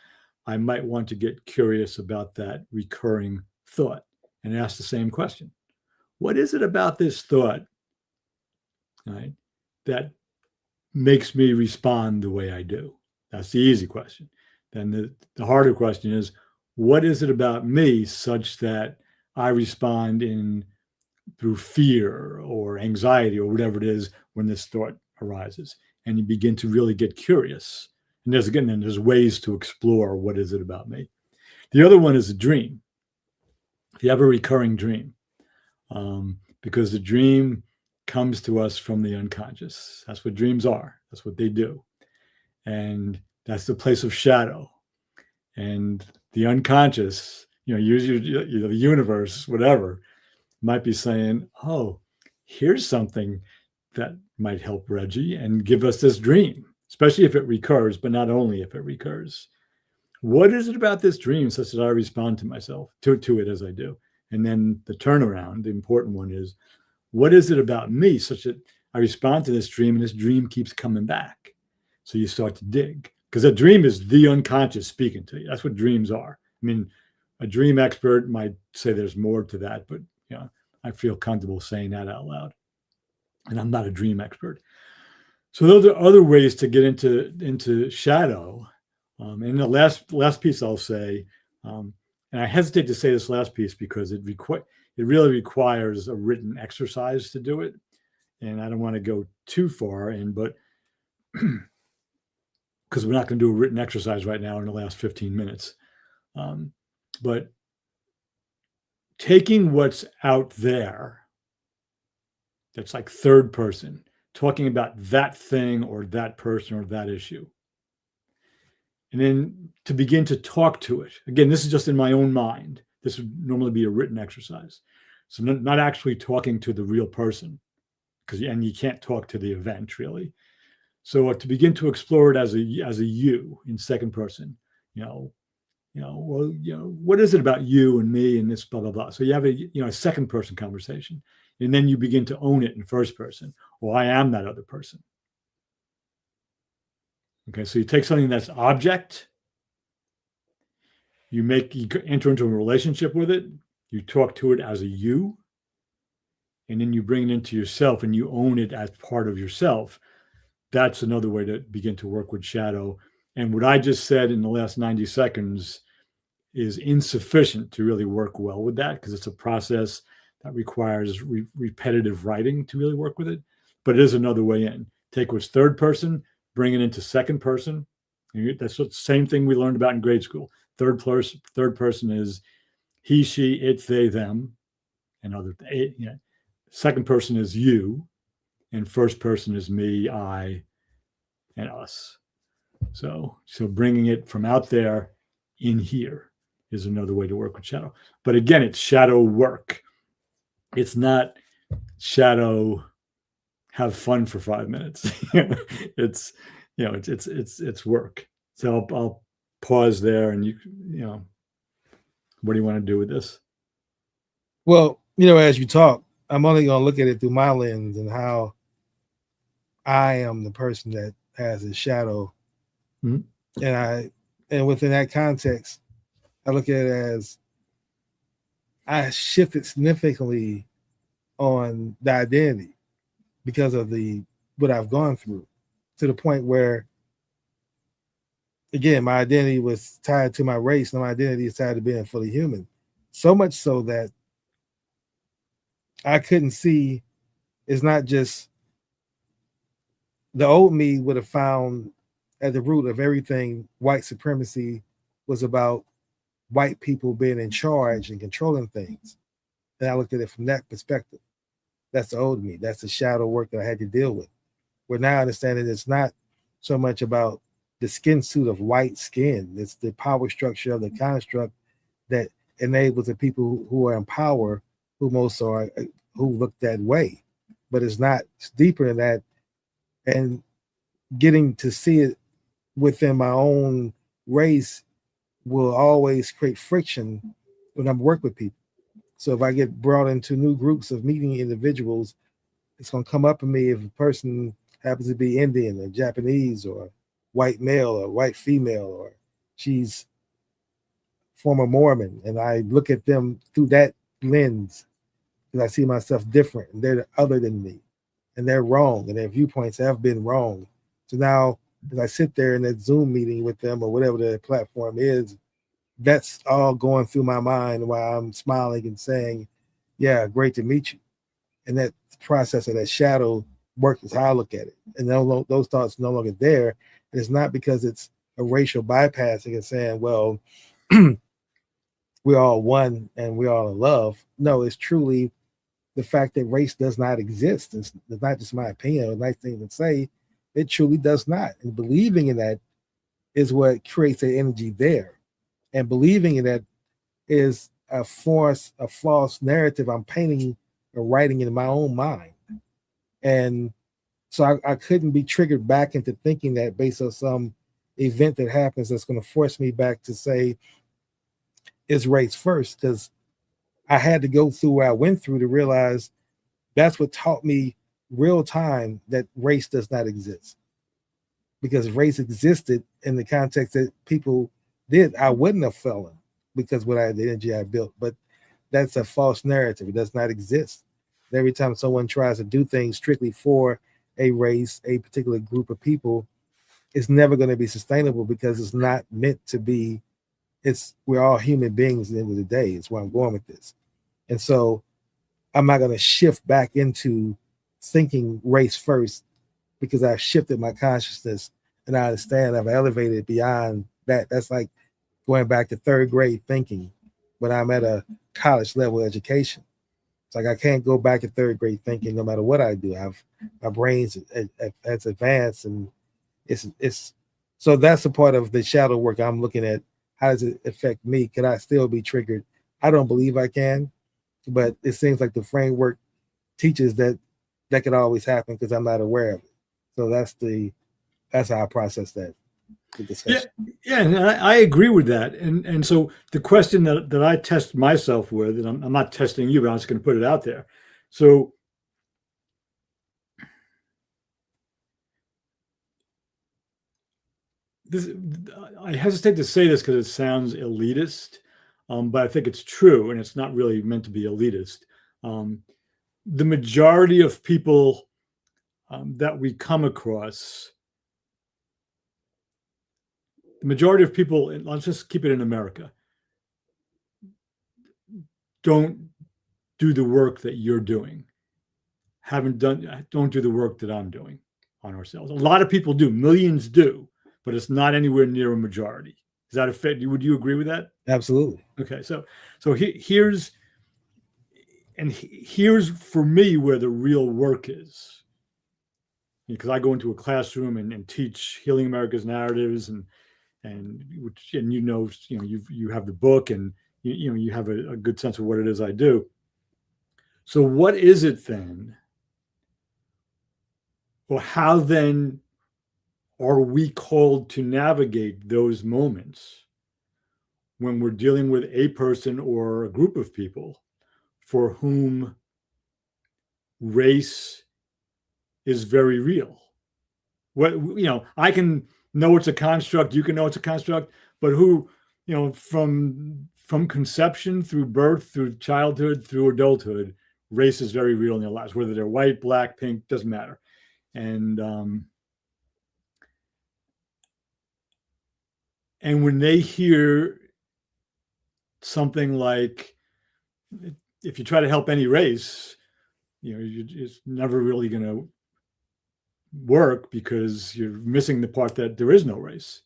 I might want to get curious about that recurring thought and ask the same question. What is it about this thought, right, that makes me respond the way I do? That's the easy question. Then the harder question is, what is it about me such that I respond through fear or anxiety or whatever it is when this thought arises? And you begin to really get curious. And there's ways to explore what is it about me. The other one is a dream. If you have a recurring dream, because the dream comes to us from the unconscious. That's what dreams are. That's what they do. And that's the place of shadow. And the unconscious, usually the universe, whatever, might be saying, oh, here's something that might help Reggie and give us this dream, especially if it recurs, but not only if it recurs. What is it about this dream such that I respond to it as I do? And then the turnaround, the important one is, what is it about me such that I respond to this dream and this dream keeps coming back? So you start to dig, because a dream is the unconscious speaking to you. That's what dreams are. I mean, a dream expert might say there's more to that, but I feel comfortable saying that out loud. And I'm not a dream expert. So those are other ways to get into shadow. And the last piece I'll say, and I hesitate to say this last piece because it really requires a written exercise to do it, and I don't want to go too far in, but because we're not going to do a written exercise right now in the last 15 minutes. But taking what's out there, that's like third person, talking about that thing or that person or that issue, and then to begin to talk to it. Again, this is just in my own mind. This would normally be a written exercise. So not actually talking to the real person, and you can't talk to the event really. So to begin to explore it as a you in second person, what is it about you and me and this blah blah blah. So you have a second person conversation, and then you begin to own it in first person. Well, I am that other person. Okay, so you take something that's object, you enter into a relationship with it, you talk to it as a you, and then you bring it into yourself and you own it as part of yourself. That's another way to begin to work with shadow. And what I just said in the last 90 seconds is insufficient to really work well with that, because it's a process that requires repetitive writing to really work with it. But it is another way in. Take what's third person, bring it into second person. That's the same thing we learned about in grade school. Third person is he, she, it, they, them, and other. Second person is you, and first person is me, I, and us. So bringing it from out there in here is another way to work with shadow. But again, it's shadow work. It's not shadow have fun for 5 minutes. It's work. So I'll pause there, and what do you want to do with this? Well, as you talk, I'm only going to look at it through my lens and how I am the person that has a shadow. Mm-hmm. And within that context, I look at it as I shifted significantly on the identity because of what I've gone through, to the point where, again, my identity was tied to my race, and my identity is tied to being fully human. So much so that I couldn't see, it's not just the old me would have found at the root of everything white supremacy was about white people being in charge and controlling things. And I looked at it from that perspective. That's the old me. That's the shadow work that I had to deal with. We're now understanding it's not so much about the skin suit of white skin. It's the power structure of the construct that enables the people who are in power, who look that way. But it's deeper than that. And getting to see it within my own race will always create friction when I'm working with people. So if I get brought into new groups of meeting individuals, it's going to come up in me if a person happens to be Indian or Japanese or white male or white female, or she's former Mormon, and I look at them through that lens because I see myself different, and they're other than me, and they're wrong, and their viewpoints have been wrong. So now, as I sit there in that Zoom meeting with them or whatever the platform is, that's all going through my mind while I'm smiling and saying, yeah, great to meet you. And that process of that shadow work is how I look at it. And those thoughts are no longer there. And it's not because it's a racial bypassing and saying, well, we're all one and we're all in love. No, it's truly the fact that race does not exist. It's not just my opinion, a nice thing to say. It truly does not. And believing in that is what creates the energy there. And believing in that is a false narrative I'm painting or writing in my own mind. And so I couldn't be triggered back into thinking that based on some event that happens that's going to force me back to say, is race first? Because I had to go through what I went through to realize that's what taught me real time that race does not exist. Because race existed in the context that people did, I wouldn't have fallen because what the energy I built. But that's a false narrative. It does not exist. Every time someone tries to do things strictly for a race, a particular group of people, it's never going to be sustainable because it's not meant to be. We're all human beings at the end of the day. It's where I'm going with this. And so I'm not going to shift back into thinking race first because I've shifted my consciousness and I understand I've elevated beyond that. That's like going back to third grade thinking when I'm at a college level education. It's like I can't go back to third grade thinking no matter what I do. My brain's has advanced, and it's so that's a part of the shadow work I'm looking at. How does it affect me? Can I still be triggered? I don't believe I can, but it seems like the framework teaches that could always happen because I'm not aware of it. So that's how I process that. Yeah, and I agree with that. And so the question that I test myself with, and I'm not testing you, but I'm just going to put it out there. So I hesitate to say this because it sounds elitist, but I think it's true, and it's not really meant to be elitist. The majority of people that we come across, the majority of people, and let's just keep it in America, don't do the work that you're doing. Don't do the work that I'm doing on ourselves. A lot of people do, millions do, but it's not anywhere near a majority. Is that a fit? Would you agree with that? Absolutely. Okay, so here's for me where the real work is, because I go into a classroom and teach Healing America's Narratives, and you have the book, and you have a good sense of what it is I do. So what is it then? Or how then are we called to navigate those moments when we're dealing with a person or a group of people for whom race is very real? I can know it's a construct, you can know it's a construct, but from conception through birth, through childhood, through adulthood, race is very real in their lives, whether they're white, black, pink, doesn't matter. And when they hear something like, if you try to help any race, it's never really going to work because you're missing the part that there is no race.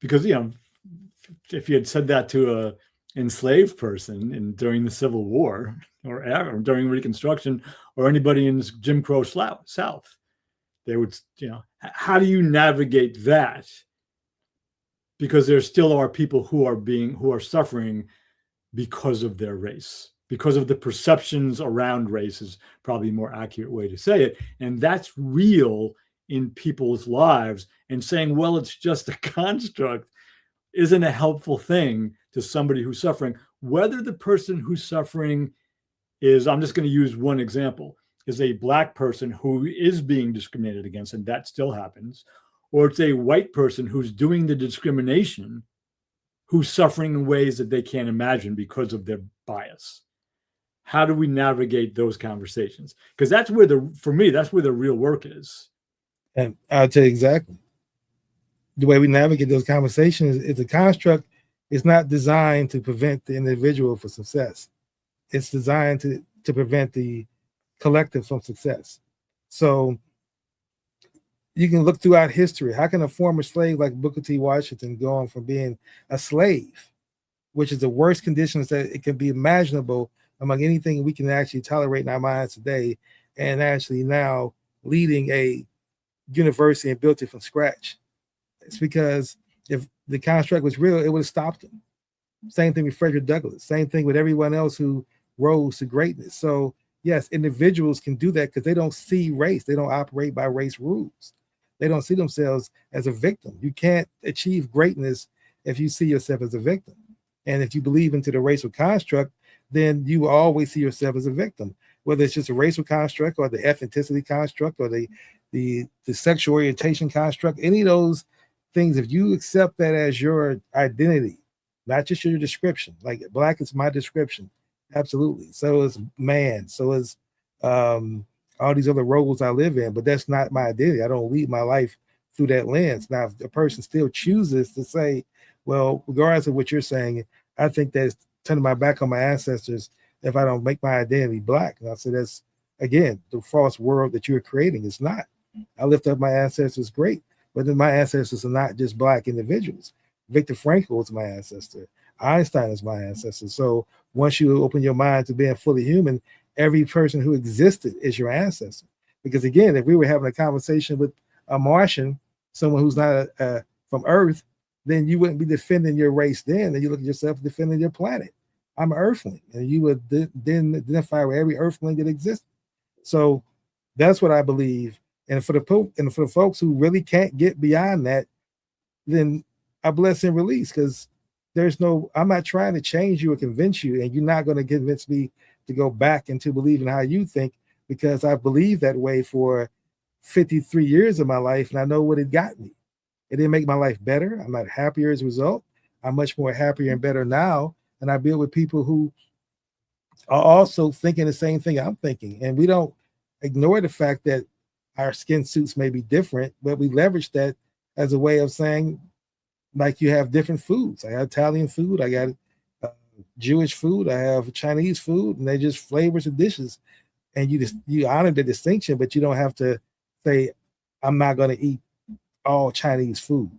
Because, if you had said that to a enslaved person during the Civil War or during Reconstruction or anybody in Jim Crow South, they would, how do you navigate that? Because there still are people who are suffering because of their race, because of the perceptions around race is probably a more accurate way to say it. And that's real in people's lives. And saying, well, it's just a construct isn't a helpful thing to somebody who's suffering. Whether the person who's suffering is, I'm just going to use one example, is a black person who is being discriminated against, and that still happens, or it's a white person who's doing the discrimination, who's suffering in ways that they can't imagine because of their bias. How do we navigate those conversations? Because that's where for me, that's where the real work is. And I'll tell you exactly. The way we navigate those conversations is a construct. It's not designed to prevent the individual from success. It's designed to prevent the collective from success. So you can look throughout history. How can a former slave like Booker T. Washington go on from being a slave, which is the worst conditions that it can be imaginable among anything we can actually tolerate in our minds today, and actually now leading a university and built it from scratch? It's because if the construct was real, it would have stopped him. Same thing with Frederick Douglass. Same thing with everyone else who rose to greatness. So yes, individuals can do that because they don't see race. They don't operate by race rules. They don't see themselves as a victim. You can't achieve greatness if you see yourself as a victim. And if you believe into the racial construct, then you will always see yourself as a victim, whether it's just a racial construct or the ethnicity construct or the sexual orientation construct, any of those things. If you accept that as your identity, not just your description, like black is my description, absolutely. So is man. So is um, all these other roles I live in, but that's not my identity. I don't lead my life through that lens. Now, if the person still chooses to say, well, regardless of what you're saying, I think that's turning my back on my ancestors if I don't make my identity black. And I say that's again the false world that you're creating. It's not. I lift up my ancestors, great, but then my ancestors are not just black individuals. Viktor Frankl is my ancestor. Einstein is my ancestor. So once you open your mind to being fully human, every person who existed is your ancestor. Because again, if we were having a conversation with a Martian, someone who's not from Earth, then you wouldn't be defending your race then. Then you look at yourself defending your planet. I'm an Earthling, and you would then identify with every Earthling that exists. So that's what I believe. And for the folks who really can't get beyond that, then I bless and release, because I'm not trying to change you or convince you, and you're not going to convince me to go back into believing how you think, because I believed that way for 53 years of my life, and I know what it got me. It didn't make my life better. I'm not happier as a result. I'm much more happier and better now, and I build with people who are also thinking the same thing I'm thinking, and we don't ignore the fact that our skin suits may be different, but we leverage that as a way of saying, like, you have different foods. I got Italian food, I got Jewish food, I have Chinese food, and they're just flavors of dishes. And you honor the distinction, but you don't have to say, I'm not going to eat all Chinese food.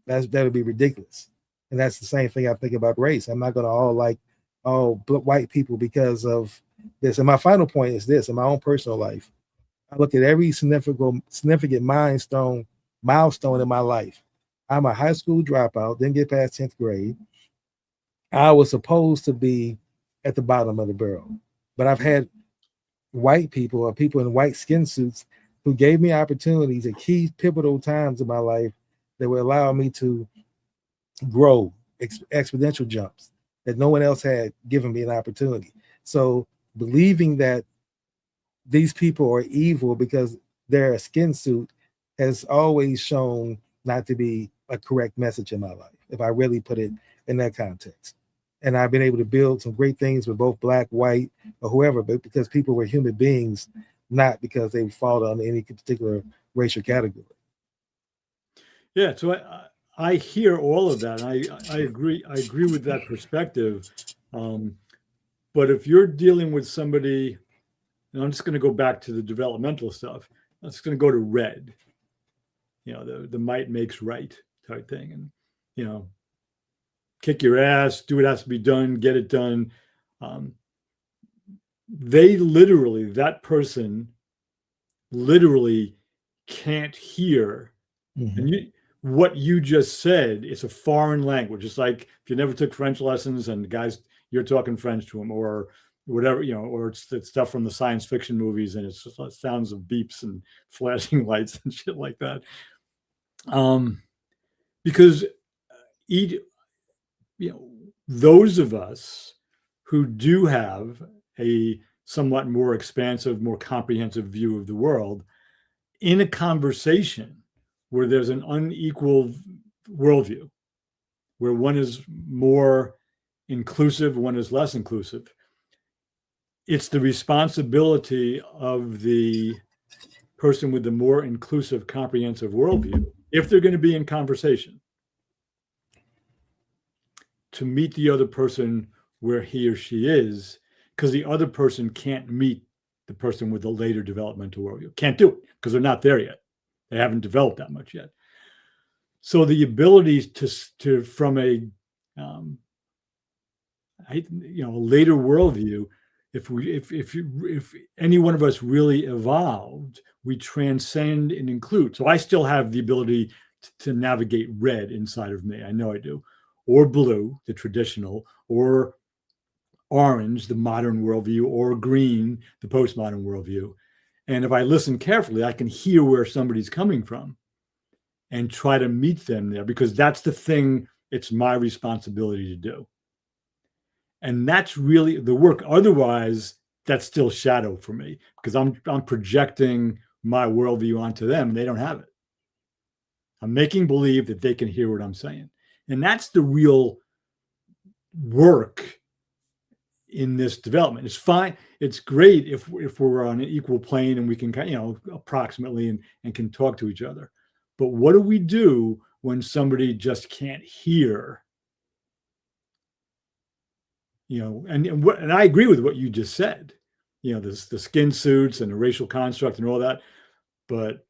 That would be ridiculous. And that's the same thing I think about race. I'm not going to all like all white people because of this. And my final point is this: in my own personal life, I look at every significant milestone in my life. I'm a high school dropout, didn't get past 10th grade. I was supposed to be at the bottom of the barrel, but I've had white people or people in white skin suits who gave me opportunities at key pivotal times in my life that would allow me to grow exponential jumps that no one else had given me an opportunity. So believing that these people are evil because they're a skin suit has always shown not to be a correct message in my life, if I really put it in that context. And I've been able to build some great things with both black, white, or whoever, but because people were human beings, not because they fall under any particular racial category. Yeah, so I hear all of that. And I agree. I agree with that perspective. But if you're dealing with somebody, and I'm just going to go back to the developmental stuff. I'm just going to go to red. The might makes right type thing, and kick your ass, do what has to be done, get it done. That person literally can't hear. Mm-hmm. And what you just said is a foreign language. It's like if you never took French lessons and guys, you're talking French to them, or whatever, or it's stuff from the science fiction movies, and it's just sounds of beeps and flashing lights and shit like that. Because those of us who do have a somewhat more expansive, more comprehensive view of the world, in a conversation where there's an unequal worldview, where one is more inclusive, one is less inclusive, it's the responsibility of the person with the more inclusive, comprehensive worldview, if they're going to be in conversation, to meet the other person where he or she is, because the other person can't meet the person with the later developmental worldview. Can't do it because they're not there yet. They haven't developed that much yet. So the ability to from a later worldview, if any one of us really evolved, we transcend and include. So I still have the ability to navigate red inside of me. I know I do. Or blue, the traditional, or orange, the modern worldview, or green, the postmodern worldview. And if I listen carefully, I can hear where somebody's coming from and try to meet them there, because that's the thing it's my responsibility to do. And that's really the work. Otherwise, that's still shadow for me because I'm projecting my worldview onto them and they don't have it. I'm making believe that they can hear what I'm saying. And that's the real work in this development. It's fine. It's great if we're on an equal plane and we can, approximately and can talk to each other. But what do we do when somebody just can't hear? And I agree with what you just said. The skin suits and the racial construct and all that. But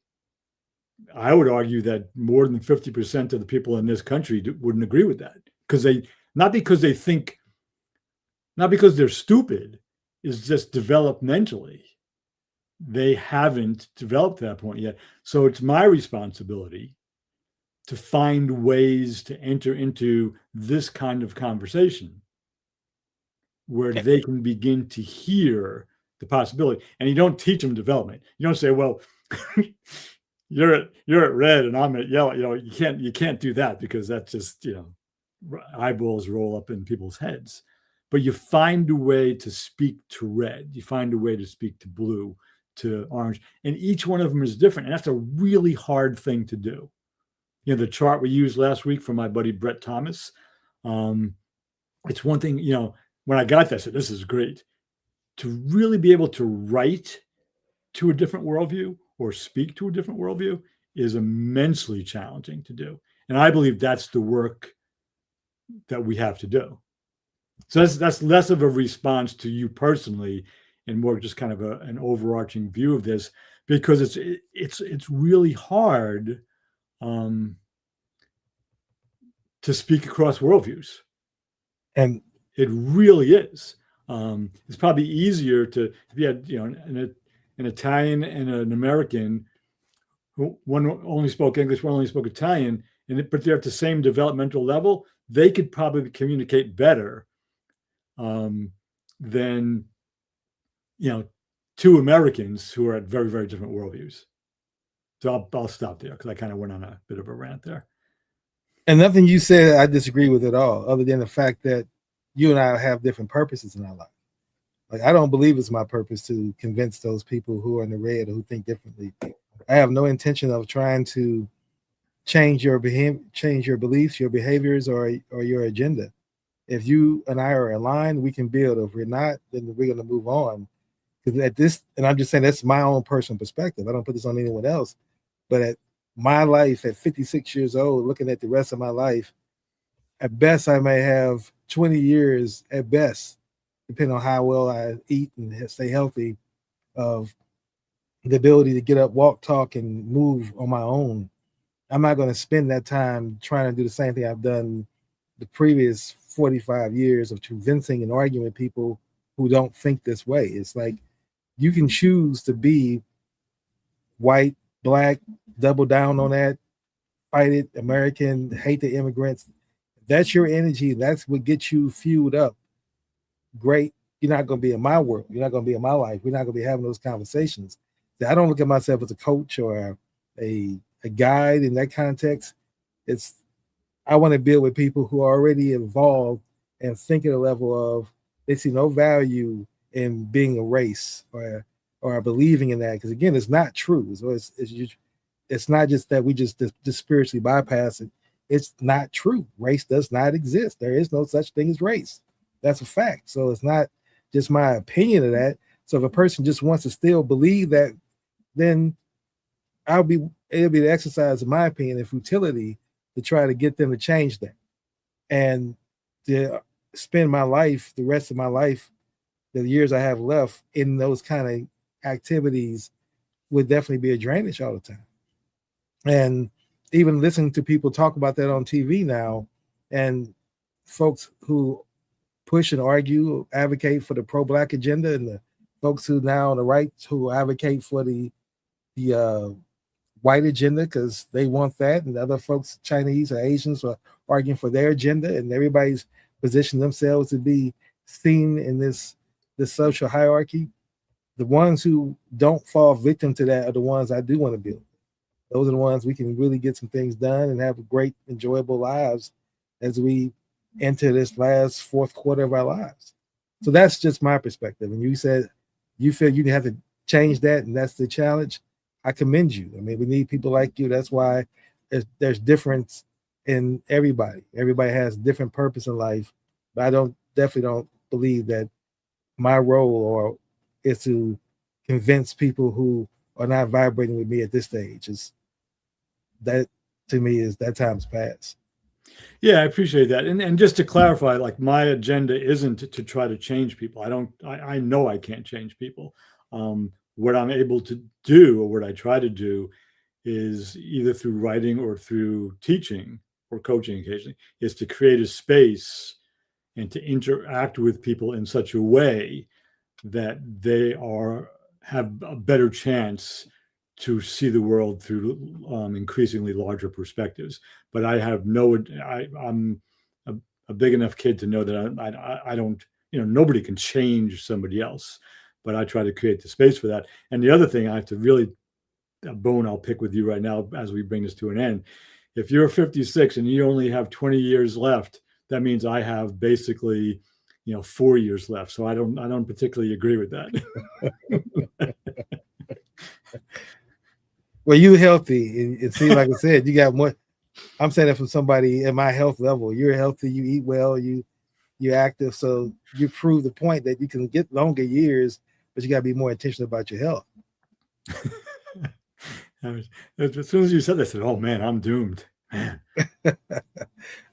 I would argue that more than 50% of the people in this country wouldn't agree with that because not because they're stupid, is just developmentally. They haven't developed to that point yet. So it's my responsibility to find ways to enter into this kind of conversation where they can begin to hear the possibility. And you don't teach them development. You don't say, well, you're at red and I'm at yellow. You can't do that because that's just, eyeballs roll up in people's heads. But you find a way to speak to red. You find a way to speak to blue, to orange. And each one of them is different. And that's a really hard thing to do. The chart we used last week from my buddy Brett Thomas, it's one thing, when I got that, I said, this is great. To really be able to write to a different worldview or speak to a different worldview is immensely challenging to do. And I believe that's the work that we have to do. So that's less of a response to you personally and more just kind of an overarching view of this, because it's really hard to speak across worldviews. And it really is. It's probably easier if you had an Italian and an American, who one only spoke English, one only spoke Italian, but they're at the same developmental level, they could probably communicate better than two Americans who are at very, very different worldviews. So I'll stop there because I kind of went on a bit of a rant there. And nothing you said I disagree with at all, other than the fact that you and I have different purposes in our life. Like, I don't believe it's my purpose to convince those people who are in the red or who think differently. I have no intention of trying to change your beliefs, your behaviors, or your agenda. If you and I are aligned, we can build. If we're not, then we're going to move on. Because at this, and I'm just saying that's my own personal perspective. I don't put this on anyone else. But at my life, at 56 years old, looking at the rest of my life, at best I may have 20 years, at best, depending on how well I eat and stay healthy, of the ability to get up, walk, talk, and move on my own. I'm not going to spend that time trying to do the same thing I've done the previous 45 years of convincing and arguing with people who don't think this way. It's like you can choose to be white, black, double down on that, fight it, American, hate the immigrants. That's your energy. That's what gets you fueled up. Great. You're not going to be in my world. You're not going to be in my life. We're not going to be having those conversations. I don't look at myself as a coach or a guide in that context. I want to build with people who are already involved and think at a level of they see no value in being a race or believing in that. Because again, it's not true. So it's not just that we just spiritually bypass it. It's not true. Race does not exist. There is no such thing as race. That's a fact. So it's not just my opinion of that. So if a person just wants to still believe that, then it'll be the exercise, in my opinion, in futility to try to get them to change that. And to spend my life, the rest of my life, the years I have left in those kind of activities would definitely be a drainage all the time. And even listening to people talk about that on TV now, and folks who push and argue, advocate for the pro-Black agenda, and the folks who now on the right who advocate for the white agenda because they want that, and the other folks, Chinese or Asians, are arguing for their agenda, and everybody's positioned themselves to be seen in this social hierarchy. The ones who don't fall victim to that are the ones I do want to build. Those are the ones we can really get some things done and have great, enjoyable lives as we into this last fourth quarter of our lives. So that's just my perspective. And you said you feel you have to change that, and that's the challenge. I commend you. I mean, we need people like you. That's why there's difference in everybody. Everybody has different purpose in life, but I don't definitely don't believe that my role or is to convince people who are not vibrating with me at this stage. Is that to me is that time's past. Yeah, I appreciate that. And just to clarify, like my agenda isn't to try to change people. I know I can't change people. What I'm able to do, or what I try to do, is either through writing or through teaching or coaching occasionally, is to create a space and to interact with people in such a way that they have a better chance to see the world through increasingly larger perspectives. But I'm a big enough kid to know that I don't, nobody can change somebody else, but I try to create the space for that. And the other thing I have to really, a bone I'll pick with you right now as we bring this to an end. If you're 56 and you only have 20 years left, that means I have basically, 4 years left. So I don't particularly agree with that. Well, you healthy, and it seems like I said, you got more. I'm saying that from somebody at my health level. You're healthy, you eat well, you're active, so you prove the point that you can get longer years, but you got to be more intentional about your health. As soon as you said that, I said, "Oh man, I'm doomed, man."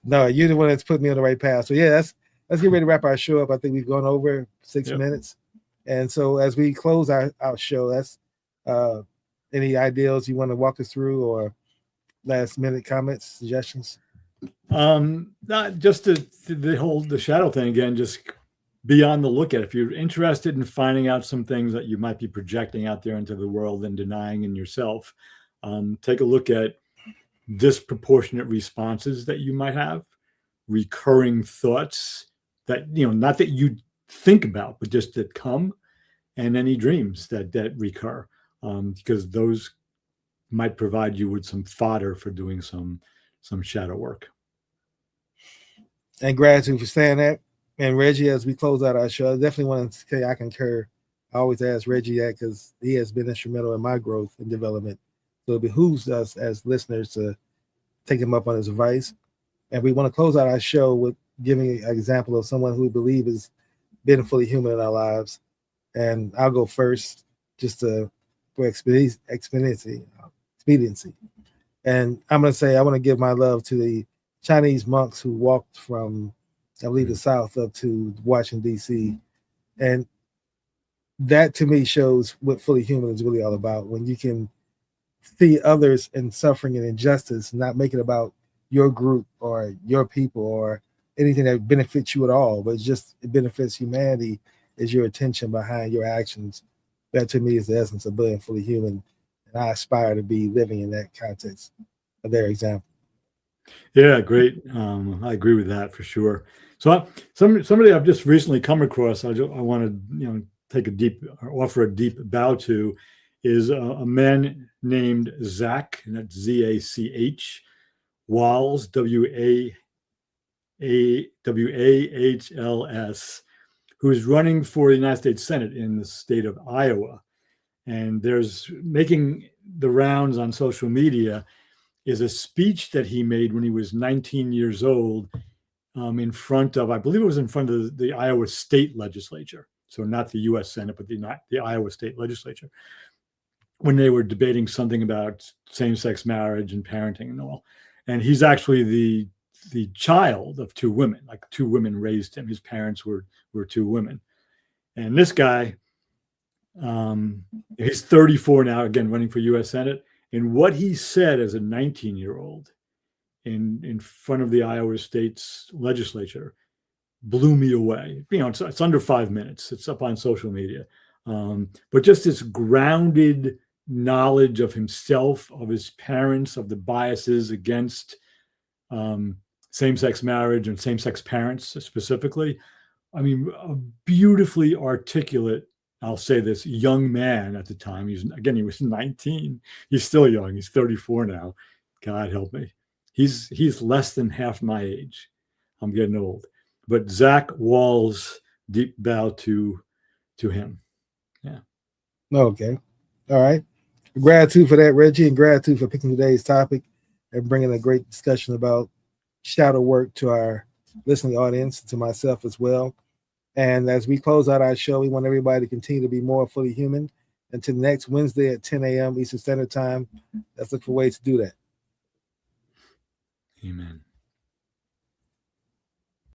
No, you're the one that's put me on the right path. So yeah, let's get ready to wrap our show up. I think we've gone over 6 minutes, and so as we close our show, that's any ideals you want to walk us through or last minute comments, suggestions? Not just the shadow thing again. Just be on the lookout. If you're interested in finding out some things that you might be projecting out there into the world and denying in yourself, take a look at disproportionate responses that you might have, recurring thoughts that, not that you think about, but just that come, and any dreams that recur, because those might provide you with some fodder for doing some shadow work. And gratitude for saying that. And Reggie, as we close out our show, I definitely want to say I concur. I always ask Reggie that because he has been instrumental in my growth and development. So it behooves us as listeners to take him up on his advice. And we want to close out our show with giving an example of someone who we believe has been fully human in our lives. And I'll go first just for expediency. And I'm going to say I want to give my love to the Chinese monks who walked from, I believe, the South up to Washington, D.C. And that to me shows what fully human is really all about. When you can see others in suffering and injustice, not make it about your group or your people or anything that benefits you at all, but it benefits humanity, is your attention behind your actions. That to me is the essence of being fully human. And I aspire to be living in that context of their example. Yeah, great. I agree with that for sure. So somebody I've just recently come across, I want to offer a deep bow to, is a man named Zach, and that's Zach Wahls, Wahls, who's running for the United States Senate in the state of Iowa. And there's making the rounds on social media is a speech that he made when he was 19 years old, in front of, I believe it was in front of the Iowa state legislature. So not the U.S. Senate, but the Iowa state legislature, when they were debating something about same-sex marriage and parenting and all. And he's actually the child of two women, like two women raised him. His parents were two women. And this guy, he's 34 now, again, running for U.S. Senate. And what he said as a 19-year-old in front of the Iowa State's legislature blew me away. It's under 5 minutes. It's up on social media. But just this grounded knowledge of himself, of his parents, of the biases against same-sex marriage and same-sex parents specifically. I mean, a beautifully articulate, I'll say this, young man at the time. He was 19. He's still young. He's 34 now. God help me. He's less than half my age. I'm getting old. But Zach Wall's deep bow to him. Yeah. Okay. All right. Gratitude for that, Reggie, and gratitude for picking today's topic and bringing a great discussion about shadow work to our listening audience, to myself as well. And as we close out our show, we want everybody to continue to be more fully human. Until next Wednesday at 10 a.m. Eastern Standard Time, let's look for ways to do that. Amen.